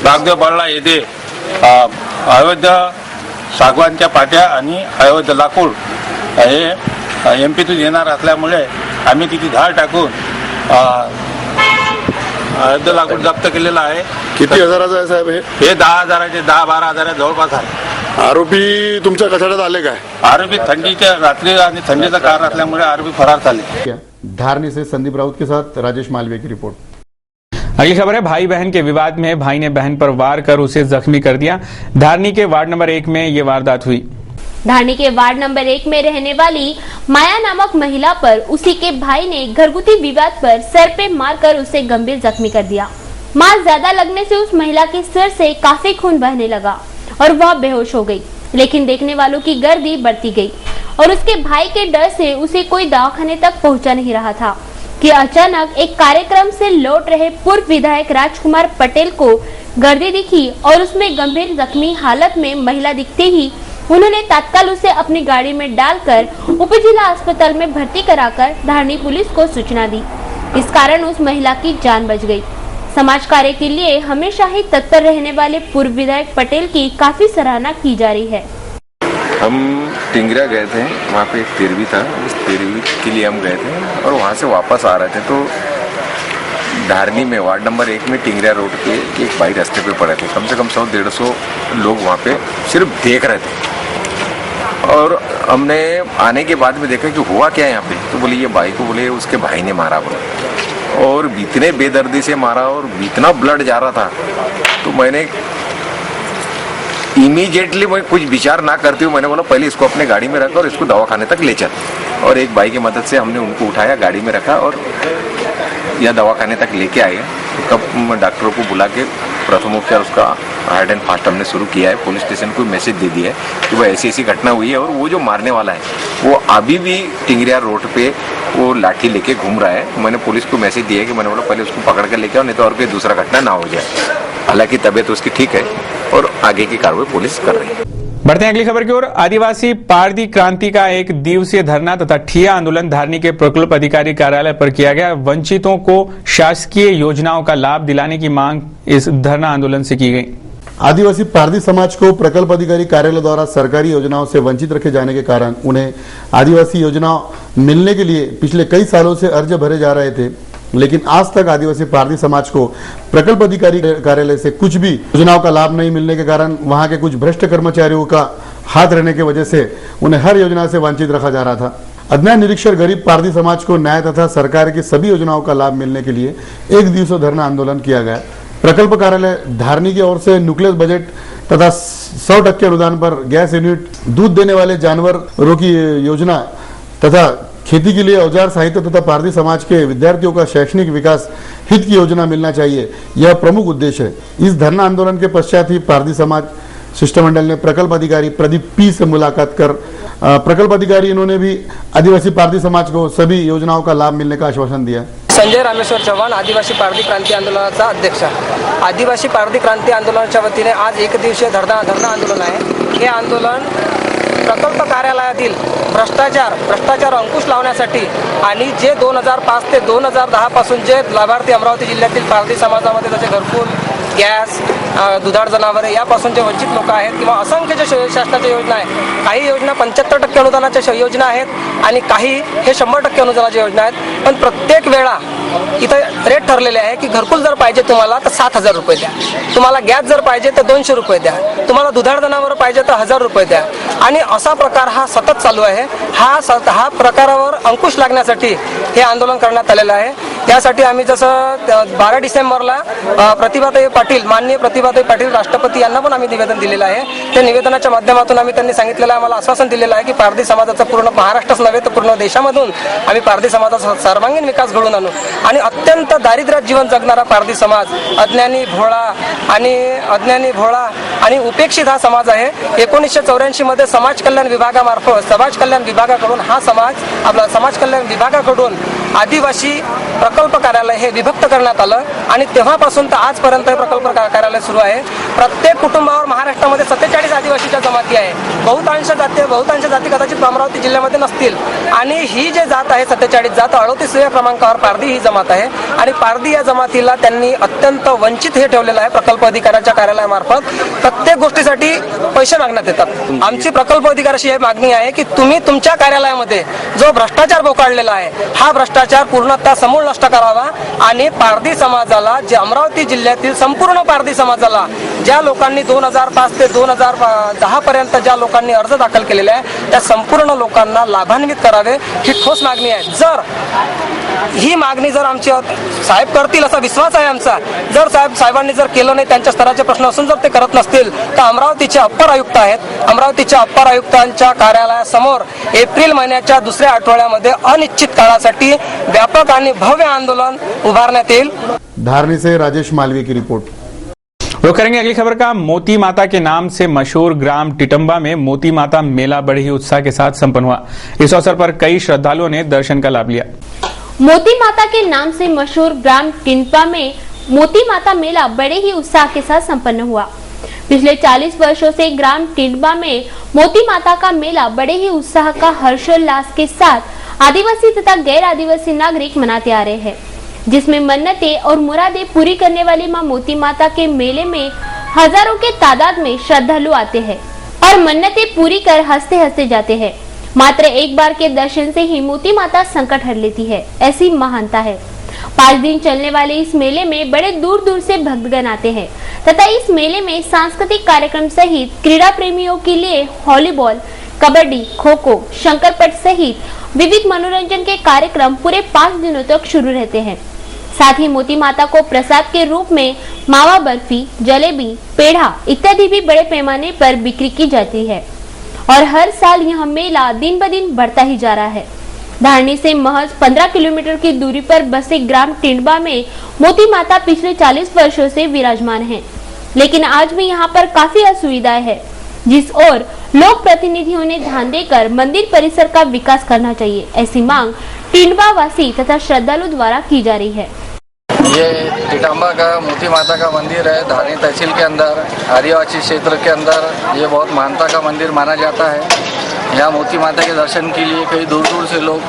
बागदेव पाळला येथे अवैध सागवानच्या पाट्या आणि अवैध लाकूड हे एमपीतून येणार असल्यामुळे आम्ही तिथे धाड टाकून अवैध लाकूड जप्त केलेला आहे। किती हजाराचं आहे साहेब हे 10,000चे 10-12 हजार जवळपास आहे। आरोपी तुमच्या कचाड्यात आले काय? आरोपी थंडीच्या रात्री आणि थंडीचं कारण असल्यामुळे आरोपी फरार झाले। धारनी से संदीप राउत के साथ राजेश मालवीय की रिपोर्ट। अगली खबर है, भाई बहन के विवाद में भाई ने बहन पर वार कर उसे जख्मी कर दिया। धारनी के वार्ड नंबर 1 में ये वारदात हुई। धारनी के वार्ड नंबर 1 में रहने वाली माया नामक महिला पर उसी के भाई ने घरगुती विवाद पर सर पे मारकर उसे गंभीर जख्मी कर दिया। मार ज्यादा लगने से उस महिला के सिर से काफी खून बहने लगा और वह बेहोश हो गई, लेकिन देखने वालों की गर्दी बढ़ती गई और उसके भाई के डर से उसे कोई दवाखाने तक पहुंचा नहीं रहा था कि अचानक एक कार्यक्रम से लौट रहे पूर्व विधायक राजकुमार पटेल को गर्दी दिखी और उसमें गंभीर जख्मी हालत में महिला दिखते ही उन्होंने तत्काल उसे अपनी गाड़ी में डालकर उपजिला अस्पताल में भर्ती कराकर धारनी पुलिस को सूचना दी। इस कारण उस महिला की जान बच गई। समाज कार्य के लिए हमेशा ही तत्पर रहने वाले पूर्व विधायक पटेल की काफी सराहना की जा रही है। हम टिंगरा गए थे, वहाँ पे एक तेरवी था, उस तेरवी के लिए हम गए थे और वहाँ से वापस आ रहे थे तो धारनी में वार्ड नंबर 1 में टिंगरा रोड पे एक भाई रास्ते पे पड़े थे। कम से कम 100-150 लोग वहाँ पे सिर्फ देख रहे थे और हमने आने के बाद में देखा कि हुआ क्या यहाँ पे, तो बोले ये भाई को बोले उसके भाई ने मारा बोला और इतने बेदर्दी से मारा और इतना ब्लड जा रहा था। तो मैंने इमीडिएटली मैं कुछ विचार ना करते हुए मैंने बोला पहले इसको अपने गाड़ी में रखा और इसको दवाखाने तक ले चल, और एक भाई की मदद से हमने उनको उठाया, गाड़ी में रखा और यह दवाखाने तक लेके आए। कब डॉक्टरों को बुला के प्रथम उपचार उसका हार्ड एंड फास्ट हमने शुरू किया है। पुलिस स्टेशन को मैसेज दे दिया है कि वो ऐसी घटना हुई है और वो जो मारने वाला है वो अभी भी टिंगरिया रोड पे वो लाठी लेके घूम रहा है। मैंने पुलिस को मैसेज दिया है कि मैंने बोला पहले उसको पकड़ कर लेके आओ, नहीं तो और कोई दूसरा घटना ना हो जाए। हालांकि तबीयत उसकी ठीक है और आगे की कार्रवाई पुलिस कर रही है। बढ़ते हैं अगली खबर की ओर। आदिवासी पारदी क्रांति का एक दिवसीय धरना तथा ठिया आंदोलन धारनी के प्रकल्प अधिकारी कार्यालय पर किया गया। वंचितों को शासकीय योजनाओं का लाभ दिलाने की मांग इस धरना आंदोलन से की गई। आदिवासी पारदी समाज को प्रकल्प अधिकारी कार्यालय द्वारा सरकारी योजनाओं से वंचित रखे जाने के कारण उन्हें आदिवासी योजना मिलने के लिए पिछले कई सालों से अर्ज भरे जा रहे थे, लेकिन आज तक आदिवासी पारदी समाज को प्रकल्प अधिकारी कार्यालय से कुछ भी योजनाओं का लाभ नहीं मिलने के कारण वहां के कुछ भ्रष्ट कर्मचारियों का हाथ रहने की वजह से उन्हें हर योजना से वंचित रखा जा रहा था। अध्ययन निरीक्षक गरीब पारदी समाज को न्याय तथा सरकार की सभी योजनाओं का लाभ मिलने के लिए एक दिवसीय धरना आंदोलन किया गया। प्रकल्प कार्यालय धारनी की ओर से न्यूक्लियस बजट तथा 100% अनुदान पर गैस यूनिट, दूध देने वाले जानवरों की योजना तथा खेती के लिए औजार साहित्य तथा पारदी समाज के विद्यार्थियों का शैक्षणिक विकास हित की योजना मिलना चाहिए, यह प्रमुख उद्देश्य है। इस धरना आंदोलन के पश्चात ही पारदी समाज शिष्टमंडल ने प्रकल्प अधिकारी प्रदीप पी से मुलाकात कर प्रकल्प अधिकारी इन्होंने भी आदिवासी पारदी समाज को सभी योजनाओं का लाभ मिलने का आश्वासन दिया। संजय रामेश्वर चव्हाण, आदिवासी पारधी क्रांती आंदोलनाचा अध्यक्ष। आदिवासी पारधी क्रांती आंदोलनाच्या वतीने आज एक दिवसीय धरना आंदोलन आहे। हे आंदोलन प्रकल्प कार्यालयातील भ्रष्टाचार अंकुश लावण्यासाठी आणि जे 2005 ते 2010 पासून जे लाभार्थी अमरावती जिल्ह्यातील पारधी समाजामध्ये त्याचे घरकुल, गॅस, दुधाळ जनावरे यापासून जे वंचित लोक आहेत किंवा असंख्य जे शासनाच्या योजना आहेत, काही योजना 75% अनुदानाच्या योजना आहेत आणि काही हे 100% अनुदानाच्या योजना आहेत। पण प्रत्येक वेळा इथं रेट ठरलेले आहे की घरकुल जर पाहिजे तुम्हाला तर 7,000 रुपये द्या, तुम्हाला गॅस जर पाहिजे तर 200 रुपये द्या, तुम्हाला दुधाळ जनावर पाहिजे तर 1,000 रुपये द्या आणि असा प्रकार हा सतत चालू आहे। हा प्रकारावर अंकुश लागण्यासाठी हे आंदोलन करण्यात आलेलं आहे। त्यासाठी आम्ही जसं 12 डिसेंबरला प्रतिभाताई पाटील, माननीय प्रतिभाताई पाटील राष्ट्रपती यांना पण आम्ही निवेदन दिलेलं आहे. त्या निवेदनाच्या माध्यमातून आम्ही त्यांनी सांगितलेलं आहे, आम्हाला आश्वासन दिलेलं आहे की पारधी समाजाचा पूर्ण महाराष्ट्रच नव्हे तर पूर्ण देशामधून आम्ही पारधी समाजाचा सर्वांगीण विकास घडवून आणू. आणि अत्यंत दारिद्र्यात जीवन जगणारा पारधी समाज, अज्ञानी भोळा आणि उपेक्षित हा समाज आहे. 1984 मध्ये समाज कल्याण विभागाकडून हा समाज आपला समाज कल्याण विभागाकडून आदिवासी प्रकल्प कार्यालय हे विभक्त करण्यात आलं आणि तेव्हापासून तर आजपर्यंत हे प्रकल्प कार्यालय सुरू आहे. प्रत्येक कुटुंबावर महाराष्ट्रामध्ये 47 आदिवासीच्या जमाती आहे. बहुतांश जाती कदाचित अमरावती जिल्ह्यामध्ये नसतील आणि ही जे जात आहे 47 जात 38व्या क्रमांकावर पारधी ही जमात आहे. आणि पारधी या जमातीला त्यांनी अत्यंत वंचित हे ठेवलेलं आहे. प्रकल्प अधिकाऱ्याच्या कार्यालयामार्फत प्रत्येक गोष्टीसाठी पैसे मागण्यात येतात. आमची प्रकल्प अधिकाऱ्याशी ही मागणी आहे की तुम्ही तुमच्या कार्यालयामध्ये जो भ्रष्टाचार बोकाळलेला आहे हा भ्रष्टाचार पूर्णतः समूळ नष्ट करावा आणि पारधी समाजाला, जे अमरावती जिल्ह्यातील संपूर्ण पारधी समाजाला ज्या लोकांनी 2005 ते 2010 पर्यंत ज्या लोकांनी अर्ज दाखल केलेले आहे त्या संपूर्ण लोकांना लाभान्वित करावे ही ठोस मागणी आहे. जर ही मागणी आमची साहेब करतील असा विश्वास आहे आमचा. जर साहेबांनी जर केलं नाही, त्यांच्या स्तराचे प्रश्न असून जर ते करत नसतील तर अमरावतीचे अप्पर आयुक्त आहेत, अमरावतीच्या अप्पर आयुक्तांच्या कार्यालयासमोर एप्रिल महिन्याच्या दुसऱ्या आठवड्यामध्ये अनिश्चित काळासाठी व्यापक आणि भव्य आंदोलन उभारण्यात येईल. धारनी से राजेश मालवीय की रिपोर्ट. रुक करेंगे अगली खबर का. मोती माता के नाम से मशहूर ग्राम टिटंबा में मोती माता मेला बड़े ही उत्साह के साथ संपन्न हुआ. इस अवसर पर कई श्रद्धालुओं ने दर्शन का लाभ लिया. मोती माता के नाम से मशहूर ग्राम टिटंबा में मोती माता मेला बड़े ही उत्साह के साथ संपन्न हुआ. पिछले 40 वर्षों से ग्राम टिटंबा में मोती माता का मेला बड़े ही उत्साह का हर्षोल्लास के साथ आदिवासी तथा गैर आदिवासी नागरिक मनाते आ रहे हैं, जिसमें मन्नतें और मुरादें पूरी करने वाली मां मोती माता के मेले में हजारों के तादाद में श्रद्धालु आते हैं और मन्नतें पूरी कर हंसते हंसते जाते हैं. मात्र एक बार के दर्शन से ही मोती माता संकट हर लेती है, ऐसी महानता है. 5 दिन चलने वाले इस मेले में बड़े दूर दूर से भक्तगण आते हैं तथा इस मेले में सांस्कृतिक कार्यक्रम सहित क्रीड़ा प्रेमियों के लिए वॉलीबॉल, कबड्डी, खो खो, शंकरपट सहित विविध मनोरंजन के कार्यक्रम पूरे 5 दिनों तक शुरू रहते हैं. साथ ही मोती माता को प्रसाद के रूप में मावा बर्फी, जलेबी, पेढ़ा इत्यादि भी बड़े पैमाने पर बिक्री की जाती है और हर साल यह मेला दिन ब दिन बढ़ता ही जा रहा है. धारनी से महज 15 किलोमीटर की दूरी पर बसे ग्राम टिटंबा में मोती माता पिछले 40 वर्षों से विराजमान है, लेकिन आज भी यहाँ पर काफी असुविधाएं है, जिस ओर लोक प्रतिनिधियों ने ध्यान देकर मंदिर परिसर का विकास करना चाहिए, ऐसी मांग टिटंबा वासी तथा श्रद्धालु द्वारा की जा रही है. ये टिटंबा का मोती माता का मंदिर है. धारनी तहसील के अंदर आदिवासी क्षेत्र के अंदर ये बहुत मान्यता का मंदिर माना जाता है. यहाँ मोती माता के दर्शन के लिए कई दूर दूर से लोग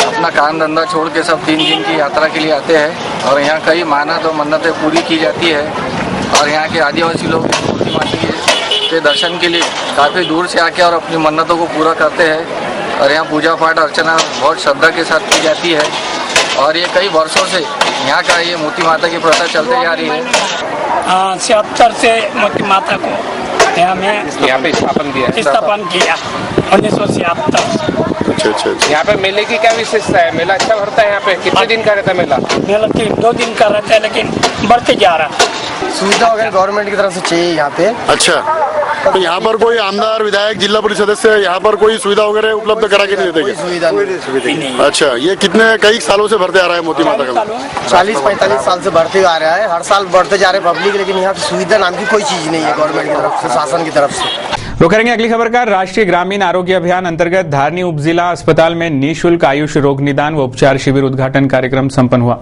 अपना काम धंधा छोड़ के सब 3 दिन की यात्रा के लिए आते हैं और यहाँ कई मानत और मन्नतें पूरी की जाती है. और यहाँ के आदिवासी लोग मोती माता के दर्शन के लिए काफ़ी दूर से आके और अपनी मन्नतों को पूरा करते हैं. और यहाँ पूजा पाठ अर्चना बहुत श्रद्धा के साथ की जाती है और ये कई वर्षों से यहाँ का ये मोती माता की प्रथा चलते जा रही है. 76 से मोती माता को यहाँ पे स्थापन किया 1976. अच्छा. यहाँ पे मेले की क्या विशेषता है? मेला अच्छा भरता है यहाँ पे? कितने दिन का रहता है मेला? 2 दिन का रहता है, लेकिन बढ़ते जा रहा है. सुविधा वगैरह गवर्नमेंट की तरफ से चाहिए यहाँ पे. अच्छा, तो यहाँ पर कोई आमदार, विधायक, जिला परिषद सदस्य यहाँ पर कोई सुविधा वगैरह उपलब्ध करा के नहीं देते? सुविधा नहीं. अच्छा, ये कितने कई सालों से भरते आ रहा है मोती माता का? 40-45 साल से बढ़ते आ रहा है. हर साल बढ़ते जा रहे हैं पब्लिक, लेकिन यहाँ पे सुविधा नाम की कोई चीज नहीं है गवर्नमेंट की तरफ से, शासन की तरफ से. रुक करेंगे अगली खबर का. राष्ट्रीय ग्रामीण आरोग्य अभियान अंतर्गत धारनी उपजिला अस्पताल में निःशुल्क आयुष रोग निदान व उपचार शिविर उद्घाटन कार्यक्रम संपन्न हुआ.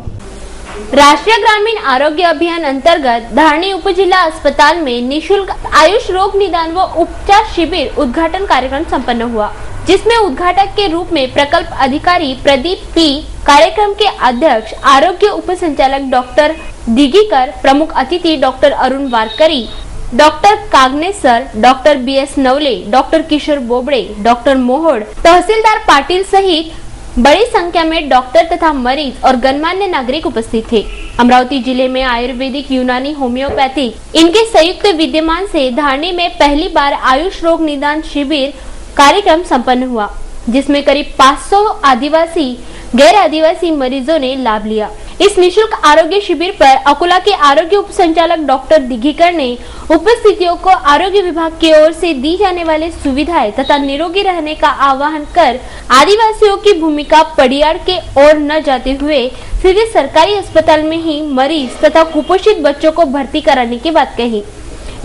राष्ट्रीय ग्रामीण आरोग्य अभियान अंतर्गत धारनी उपजिला अस्पताल में निःशुल्क आयुष रोग निदान व उपचार शिविर उद्घाटन कार्यक्रम संपन्न हुआ, जिसमें उद्घाटक के रूप में प्रकल्प अधिकारी प्रदीप पी, कार्यक्रम के अध्यक्ष आरोग्य उप संचालक डॉक्टर दिगीकर, प्रमुख अतिथि doctor Arun Warkari, doctor Kaganesar, doctor BS Navale, doctor Kishore Bobde, doctor Mohod, tehsildar Patil सहित बड़ी संख्या में डॉक्टर तथा मरीज और गणमान्य नागरिक उपस्थित थे. अमरावती जिले में आयुर्वेदिक, यूनानी, होम्योपैथिक इनके संयुक्त विद्यमान से धारनी में पहली बार आयुष रोग निदान शिविर कार्यक्रम संपन्न हुआ. जिसमें करीब 500 आदिवासी गैर आदिवासी मरीजों ने लाभ लिया। इस निशुल्क आरोग्य शिविर पर अकोला के आरोग्य उप संचालक डॉक्टर दिघीकर ने उपस्थितियों को आरोग्य विभाग की ओर से दी जाने वाली सुविधाएं तथा निरोगी रहने का आह्वान कर आदिवासियों की भूमिका पड़ियार के ओर न जाते हुए सीधे सरकारी अस्पताल में ही मरीज तथा कुपोषित बच्चों को भर्ती कराने की बात कही।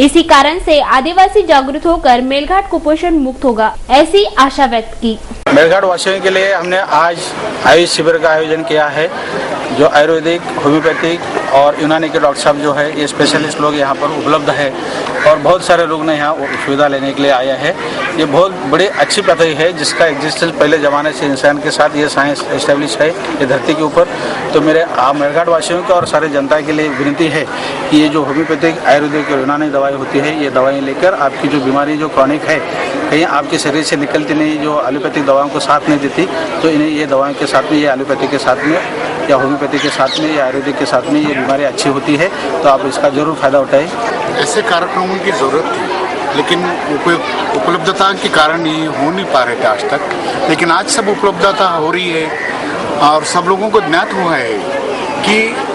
इसी कारण से आदिवासी जागरूक होकर मेलघाट कुपोषण मुक्त होगा, ऐसी आशा व्यक्त की। मेलघाट वासियों के लिए हमने आज आयुष शिविर का आयोजन किया है। जो आयुर्वेदिक, होम्योपैथिक और यूनानी के डॉक्टर साहब जो है, ये स्पेशलिस्ट लोग यहाँ पर उपलब्ध है और बहुत सारे लोग ने यहाँ सुविधा लेने के लिए आया है। ये बहुत बड़ी अच्छी पद्धति है जिसका एग्जिस्टेंस पहले ज़माने से इंसान के साथ ये साइंस एस्टेब्लिश है ये धरती के ऊपर। तो मेरे मेलघाट वासियों के और सारे जनता के लिए विनती है कि ये जो होम्योपैथिक, आयुर्वेदिक और यूनानी दवाई होती है, ये दवाएँ लेकर आपकी जो बीमारी जो क्रॉनिक है, कहीं आपके शरीर से निकलती नहीं, जो एलोपैथिक दवाओं को साथ नहीं देती, तो इन्हें ये दवाओं के साथ में, ये एलोपैथिक के साथ में या होम्योपैथी के साथ में या आयुर्वेदिक के साथ में ये बीमारी अच्छी होती है। तो आप इसका जरूर फायदा उठाएं। ऐसे कार्यक्रमों की जरूरत थी, लेकिन उपलब्धता के कारण ये हो नहीं पा रहे थे आज तक। लेकिन आज सब उपलब्धता हो रही है और सब लोगों को ज्ञात हुआ है कि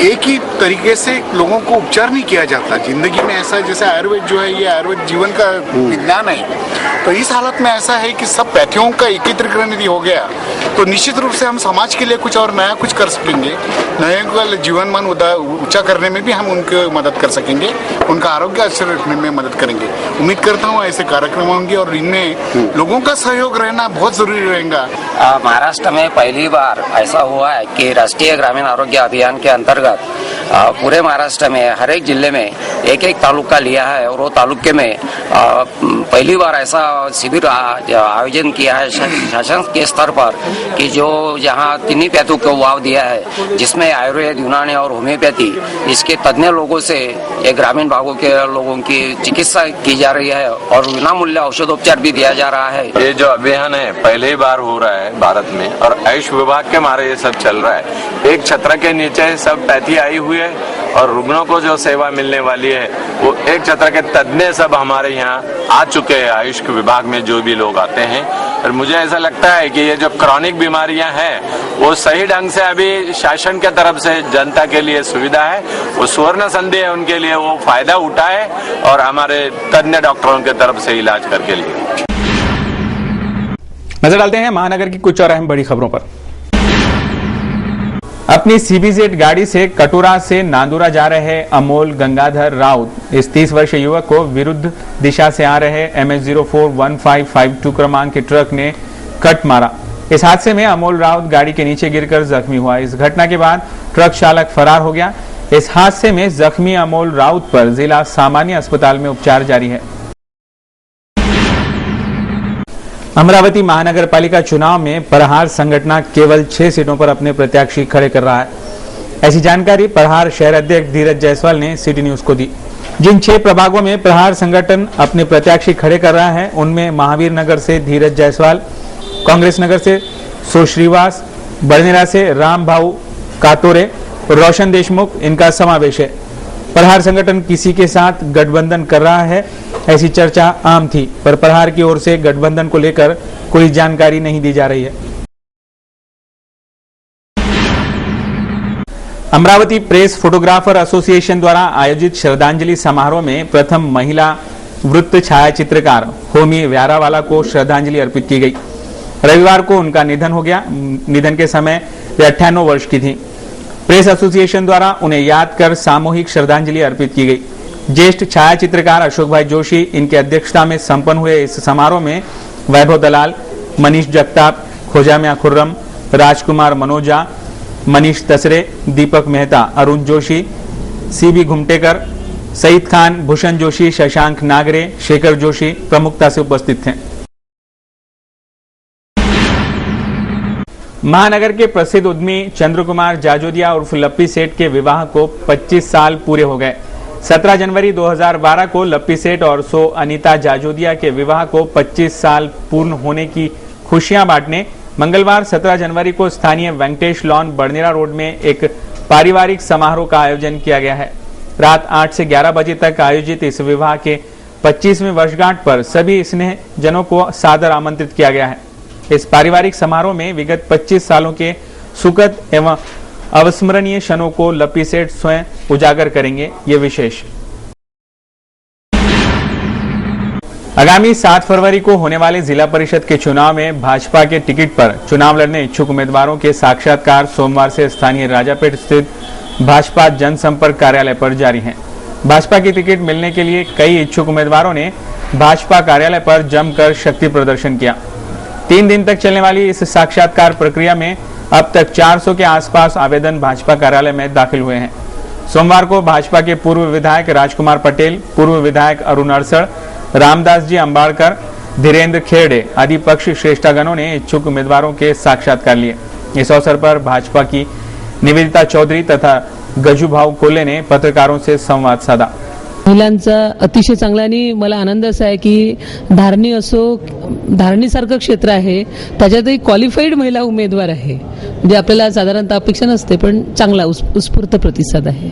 एक ही तरीके से लोगों को उपचार नहीं किया जाता जिंदगी में। ऐसा जैसे आयुर्वेद जो है, ये आयुर्वेद जीवन का विज्ञान है। तो इस हालत में ऐसा है कि सब पैथियों का एकत्रीकरण यदि हो गया तो निश्चित रूप से हम समाज के लिए कुछ और नया कुछ कर सकेंगे। नए का जीवन मान ऊंचा करने में भी हम उनकी मदद कर सकेंगे, उनका आरोग्य अच्छा रखने में मदद करेंगे। उम्मीद करता हूँ ऐसे कार्यक्रम होंगे और इनमें लोगों का सहयोग रहना बहुत जरूरी रहेगा। महाराष्ट्र में पहली बार ऐसा हुआ है कि राष्ट्रीय ग्रामीण आरोग्य अभियान के अंतर्गत पूरे महाराष्ट्र में हर एक जिले में एक एक तालुका लिया है और वो तालुके में पहली बार ऐसा शिविर आयोजन किया है शासन के स्तर पर कि जो जहाँ तीनों पैथों को वाव दिया है, जिसमें आयुर्वेद, यूनानी और होम्योपैथी, इसके तज्ञ लोगों से ये ग्रामीण भागों के लोगों की चिकित्सा की जा रही है और विनामूल्य औषधोपचार भी दिया जा रहा है। ये जो अभियान है पहले ही बार हो रहा है भारत में और आयुष विभाग के मारे ये सब चल रहा है। एक छत्र के नीचे सब पैथी आई हुई है और रुग्णों को जो सेवा मिलने वाली है वो एक छत्र के तज्ञ सब हमारे यहाँ आ चुके हैं। आयुष विभाग में जो भी लोग आते हैं, और मुझे ऐसा लगता है कि ये जो क्रॉनिक बीमारियां हैं वो सही ढंग से अभी शासन के तरफ से जनता के लिए सुविधा है, वो सुवर्ण संधि है उनके लिए, वो फायदा उठाए और हमारे तज्ञ डॉक्टरों के तरफ से इलाज करके लिए। नजर डालते हैं महानगर की कुछ और अहम बड़ी खबरों पर। अपनी CBZ गाड़ी से कटोरा से नांदुरा जा रहे अमोल गंगाधर राउत इस 30 वर्षीय युवक को विरुद्ध दिशा से आ रहे MS041552 क्रमांक के ट्रक ने कट मारा। इस हादसे में अमोल राउत गाड़ी के नीचे गिरकर जख्मी हुआ। इस घटना के बाद ट्रक चालक फरार हो गया। इस हादसे में जख्मी अमोल राउत पर जिला सामान्य अस्पताल में उपचार जारी है। अमरावती महानगर पालिका चुनाव में प्रहार संगठन केवल 6 सीटों पर अपने प्रत्याशी खड़े कर रहा है। ऐसी जानकारी प्रहार शहर अध्यक्ष धीरज जायसवाल ने सिटी न्यूज को दी। जिन 6 प्रभागों में प्रहार संगठन अपने प्रत्याशी खड़े कर रहा है उनमें महावीर नगर से धीरज जायसवाल, कांग्रेस नगर से सुश्रीवास, बड़नेरा से राम भाऊ कातोरे, रोशन देशमुख इनका समावेश है। प्रहार संगठन किसी के साथ गठबंधन कर रहा है ऐसी चर्चा आम थी, पर प्रहार की ओर से गठबंधन को लेकर कोई जानकारी नहीं दी जा रही है। अमरावती प्रेस फोटोग्राफर एसोसिएशन द्वारा आयोजित श्रद्धांजलि समारोह में प्रथम महिला वृत्त छायाचित्रकार होमी व्यारावाला को श्रद्धांजलि अर्पित की गई। रविवार को उनका निधन हो गया। निधन के समय वे 98 वर्ष की थी। प्रेस एसोसिएशन द्वारा उन्हें याद कर सामूहिक श्रद्धांजलि अर्पित की गई। ज्येष्ठ छायाचित्रकार अशोक भाई जोशी इनकी अध्यक्षता में संपन्न हुए इस समारोह में वैभव दलाल, मनीष जगताप, खोजामिया खुर्रम, राजकुमार मनोजा, मनीष तसरे, दीपक मेहता, अरुण जोशी, CB घुमटेकर, सईद खान, भूषण जोशी, शशांक नागरे, शेखर जोशी प्रमुखता से उपस्थित थे। महानगर के प्रसिद्ध उद्यमी चंद्र कुमार जाजोदिया उर्फ लप्पी सेठ के विवाह को 25 साल पूरे हो गए। 17 जनवरी 2012 को लप्पी सेठ और सो अनीता जाजोदिया के विवाह को 25 साल पूर्ण होने की खुशियां बांटने मंगलवार 17 जनवरी को स्थानीय वेंकटेश लॉन बड़नेरा रोड में एक पारिवारिक समारोह का आयोजन किया गया है। रात 8 से 11 बजे तक आयोजित इस विवाह के 25वें वर्षगांठ पर सभी स्नेहजनों को सादर आमंत्रित किया गया है। इस पारिवारिक समारोह में विगत 25 सालों के सुखद एवं अविस्मरणीय क्षणों को लप्पी सेठ स्वयं उजागर करेंगे। ये विशेष आगामी 7 फरवरी को होने वाले जिला परिषद के चुनाव में भाजपा के टिकट पर चुनाव लड़ने इच्छुक उम्मीदवारों के साक्षात्कार सोमवार से स्थानीय राजापेट स्थित भाजपा जनसंपर्क कार्यालय पर जारी हैं। भाजपा की टिकट मिलने के लिए कई इच्छुक उम्मीदवारों ने भाजपा कार्यालय पर जमकर शक्ति प्रदर्शन किया। 3 दिन तक चलने वाली इस साक्षात्कार प्रक्रिया में अब तक 400 के आसपास आवेदन भाजपा कार्यालय में दाखिल हुए हैं। सोमवार को भाजपा के पूर्व विधायक राजकुमार पटेल, पूर्व विधायक अरुण अड़सड़, रामदास जी अंबाड़कर, धीरेन्द्र खेड़े आदि पक्ष श्रेष्ठगणों ने इच्छुक उम्मीदवारों के साक्षात्कार लिए। इस अवसर पर भाजपा की निवेदिता चौधरी तथा गजूभाऊ कोल्हे ने पत्रकारों से संवाद साधा। महिलांचा अतिशय चांगला आणि मला आनंद असा आहे की धारणी असो, धारणीसारखं क्षेत्र आहे त्याच्यातही क्वालिफाईड महिला उमेदवार आहे, म्हणजे आपल्याला साधारणतः अपेक्षा नसते, पण चांगला उत्स्फूर्त प्रतिसाद आहे।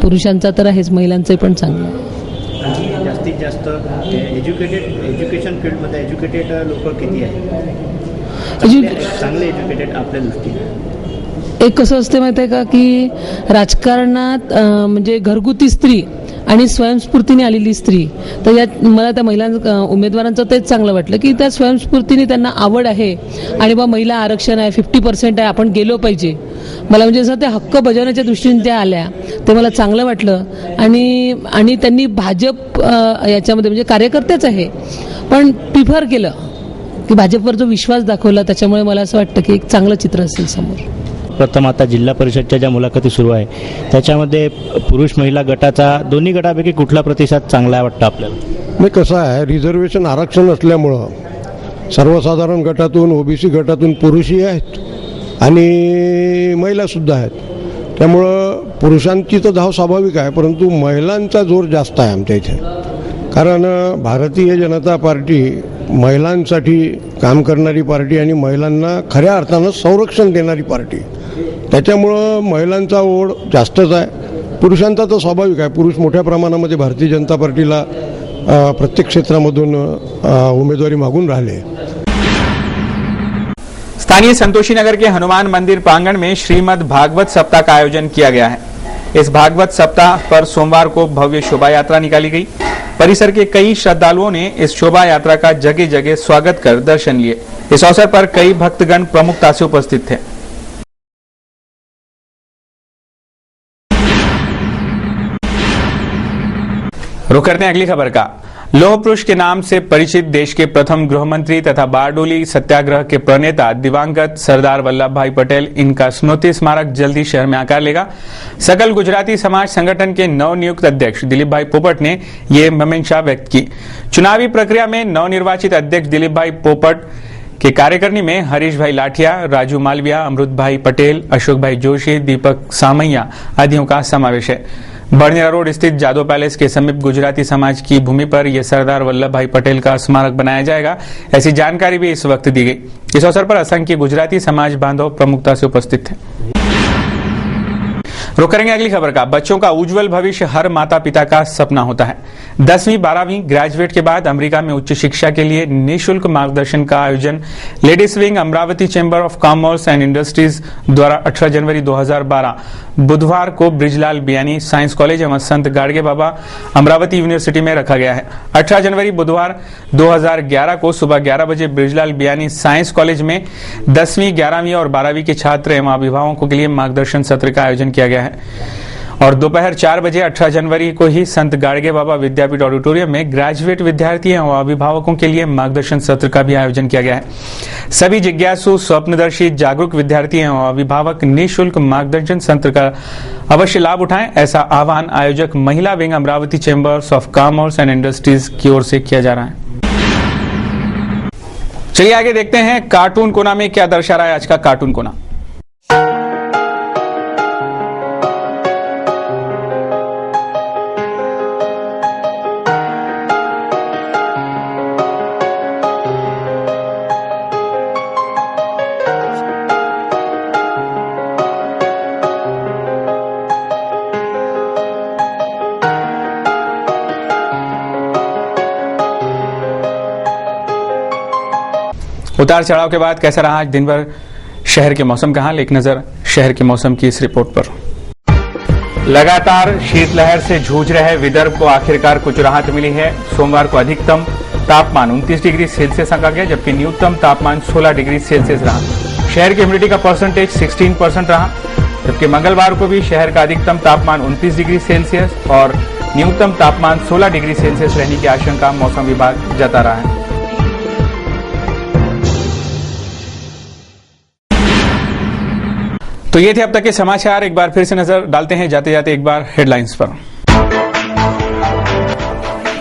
पुरुषांचा तर आहेच, महिलांचं पण चांगलं आहे। जास्तीत जास्त एज्युकेशन फील्डमध्ये एज्युकेटेड लोक किती आहेत? चांगले एज्युकेटेड आपल्या दृष्टीने एक कसं असते माहिती आहे का की राजकारणात म्हणजे घरगुती स्त्री आणि स्वयंस्फूर्तीने आलेली स्त्री, तर यात मला त्या महिला उमेदवारांचं तेच चांगलं वाटलं की त्या स्वयंस्फूर्तीने त्यांना आवड आहे आणि बा महिला आरक्षण आहे, 50% आहे, आपण गेलो पाहिजे, मला म्हणजे असं ते हक्क बजावण्याच्या दृष्टीने त्या आल्या, ते मला चांगलं वाटलं। आणि त्यांनी भाजप याच्यामध्ये म्हणजे कार्यकर्तेच आहे पण प्रिफर केलं की भाजपवर जो विश्वास दाखवला, त्याच्यामुळे मला असं वाटतं की एक चांगलं चित्र असेल समोर। प्रथम आता जिल्हा परिषदच्या ज्या मुलाखती सुरू आहे त्याच्यामध्ये पुरुष महिला गटाचा दोन्ही गटापैकी कुठला प्रतिसाद चांगला वाटतं आपल्याला? नाही, कसं आहे, रिझर्वेशन आरक्षण असल्यामुळं सर्वसाधारण गटातून ओबीसी गटातून पुरुषही आहेत आणि महिलासुद्धा आहेत, त्यामुळं पुरुषांची तर धाव स्वाभाविक आहे, परंतु महिलांचा जोर जास्त आहे आमच्या इथे। कारण भारतीय जनता पार्टी महिलांसाठी काम करणारी पार्टी आणि महिलांना खऱ्या अर्थानं संरक्षण देणारी पार्टी, त्याच्यामुळं महिलांचा ओढ जास्तच आहे। पुरुषांचा तर स्वाभाविक आहे, पुरुष मोठ्या प्रमाणामध्ये भारतीय जनता पार्टीला प्रत्येक क्षेत्रामधून उमेदवारी मागून राहिले। स्थानीय संतोषी नगर के हनुमान मंदिर प्रांगण में श्रीमद् भागवत सप्ताह का आयोजन किया गया है। इस भागवत सप्ताह पर सोमवार को भव्य शोभा यात्रा निकाली गई। परिसर के कई श्रद्धालुओं ने इस शोभा यात्रा का जगह जगह स्वागत कर दर्शन लिए। इस अवसर पर कई भक्तगण प्रमुखता से उपस्थित थे। रुक करते हैं अगली खबर का। लौह पुरुष के नाम से परिचित देश के प्रथम गृह मंत्री तथा बारडोली सत्याग्रह के प्रणेता दिवंगत सरदार वल्लभ भाई पटेल इनका स्मृति स्मारक जल्दी शहर में आकार लेगा। सकल गुजराती समाज संगठन के नवनियुक्त अध्यक्ष दिलीप भाई पोपट ने ये मंशा व्यक्त की। चुनावी प्रक्रिया में नवनिर्वाचित अध्यक्ष दिलीप भाई पोपट के कार्यकारिणी में हरीश भाई लाठिया, राजू मालविया, अमृत भाई पटेल, अशोक भाई जोशी, दीपक सामैया आदियों का समावेश है। बड़नेरा रोड स्थित जादव पैलेस के समीप गुजराती समाज की भूमि पर यह सरदार वल्लभ भाई पटेल का स्मारक बनाया जाएगा, ऐसी जानकारी भी इस वक्त दी गई। इस अवसर पर असंख्य गुजराती समाज बांधव प्रमुखता से उपस्थित थे। रुक करेंगे अगली खबर का। बच्चों का उज्जवल भविष्य हर माता पिता का सपना होता है। 10वीं 12वीं ग्रेजुएट के बाद अमेरिका में उच्च शिक्षा के लिए निःशुल्क मार्गदर्शन का आयोजन ladies wing Amravati chamber of commerce and industries द्वारा 18 जनवरी 2012 बुधवार को ब्रिजलाल बियानी साइंस कॉलेज एवं संत गाडगे बाबा अमरावती यूनिवर्सिटी में रखा गया है। 18 जनवरी बुधवार 2011 को सुबह 11 बजे ब्रिजलाल बियानी साइंस कॉलेज में 10वीं 11वीं और 12वीं के छात्र एवं अभिभावकों के लिए मार्गदर्शन सत्र का आयोजन किया गया है और दोपहर 4 बजे 18 जनवरी को ही संत गाडगे बाबा विद्यापीठ ऑडिटोरियम में ग्रेजुएट विद्यार्थी एवं अभिभावकों के लिए मार्गदर्शन सत्र का भी आयोजन किया गया है। सभी जिज्ञासु, स्वप्नदर्शी, जागरूक विद्यार्थी एवं अभिभावक निःशुल्क मार्गदर्शन सत्र का अवश्य लाभ उठाएं, ऐसा आह्वान आयोजक महिला wing Amravati chambers of commerce and industries की ओर से किया जा रहा है। चलिए आगे देखते हैं कार्टून कोना में क्या दर्शा रहा है आज का कार्टून कोना। उतार चढ़ाव के बाद कैसा रहा आज दिन भर शहर के मौसम का हाल, एक नजर शहर के मौसम की इस रिपोर्ट पर। लगातार शीतलहर से जूझ रहे विदर्भ को आखिरकार कुछ राहत मिली है। सोमवार को अधिकतम तापमान 29 डिग्री सेल्सियस आंका गया, जबकि न्यूनतम तापमान 16 डिग्री सेल्सियस रहा। शहर की ह्यूमिडिटी का परसेंटेज 16% रहा, जबकि मंगलवार को भी शहर का अधिकतम तापमान 29 डिग्री सेल्सियस और न्यूनतम तापमान 16 डिग्री सेल्सियस रहने की आशंका मौसम विभाग जता रहा है। तो ये थे अब तक के समाचार। एक बार फिर से नजर डालते हैं जाते जाते एक बार हेडलाइंस पर।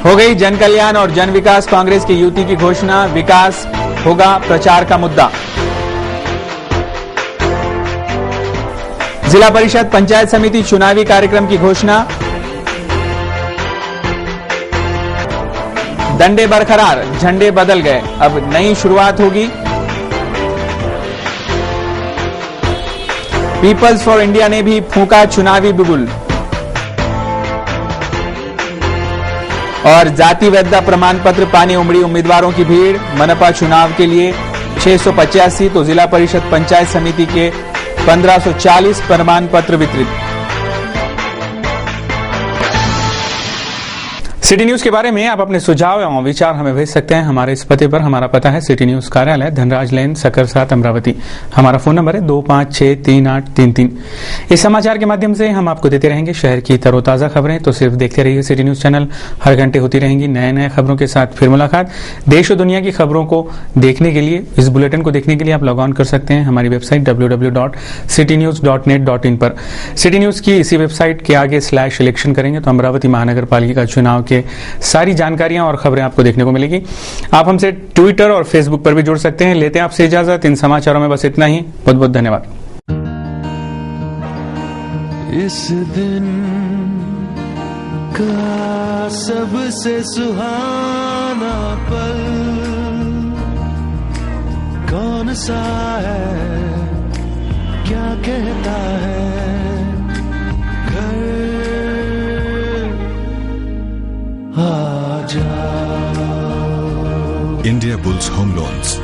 हो गई जन कल्याण और जन विकास कांग्रेस की युति की घोषणा, विकास होगा प्रचार का मुद्दा। जिला परिषद पंचायत समिति चुनावी कार्यक्रम की घोषणा, डंडे बरकरार झंडे बदल गए, अब नई शुरुआत होगी। पीपल्स फॉर इंडिया ने भी फूंका चुनावी बिगुल। और जाति वैधता प्रमाण पत्र पाने उमड़ी उम्मीदवारों की भीड़, मनपा चुनाव के लिए 685 तो जिला परिषद पंचायत समिति के 1540 प्रमाण पत्र वितरित। सिटी न्यूज के बारे में आप अपने सुझाव एवं विचार हमें भेज सकते हैं हमारे इस पते पर। हमारा पता है सिटी न्यूज कार्यालय, धनराज लेन, सकर 7, अमरावती। हमारा फोन नंबर है 25633833। इस समाचार के माध्यम से हम आपको देते रहेंगे शहर की तरोताजा खबरें, तो सिर्फ देखते रहिए सिटी न्यूज चैनल। हर घंटे होती रहेंगी नए नए खबरों के साथ फिर मुलाकात। देश और दुनिया की खबरों को देखने के लिए, इस बुलेटिन को देखने के लिए आप लॉग ऑन कर सकते हैं हमारी वेबसाइट www.citynews.net.in पर। सिटी न्यूज की इसी वेबसाइट के आगे /इलेक्शन करेंगे तो अमरावती महानगर पालिका चुनाव के सारी जानकारियां और खबरें आपको देखने को मिलेगी। आप हमसे ट्विटर और फेसबुक पर भी जुड़ सकते हैं। लेते हैं आपसे इजाजत। इन समाचारों में बस इतना ही। बहुत बहुत धन्यवाद। इस दिन का सबसे सुहाना पल कौन सा है, क्या कहता है India Bulls Home Loans,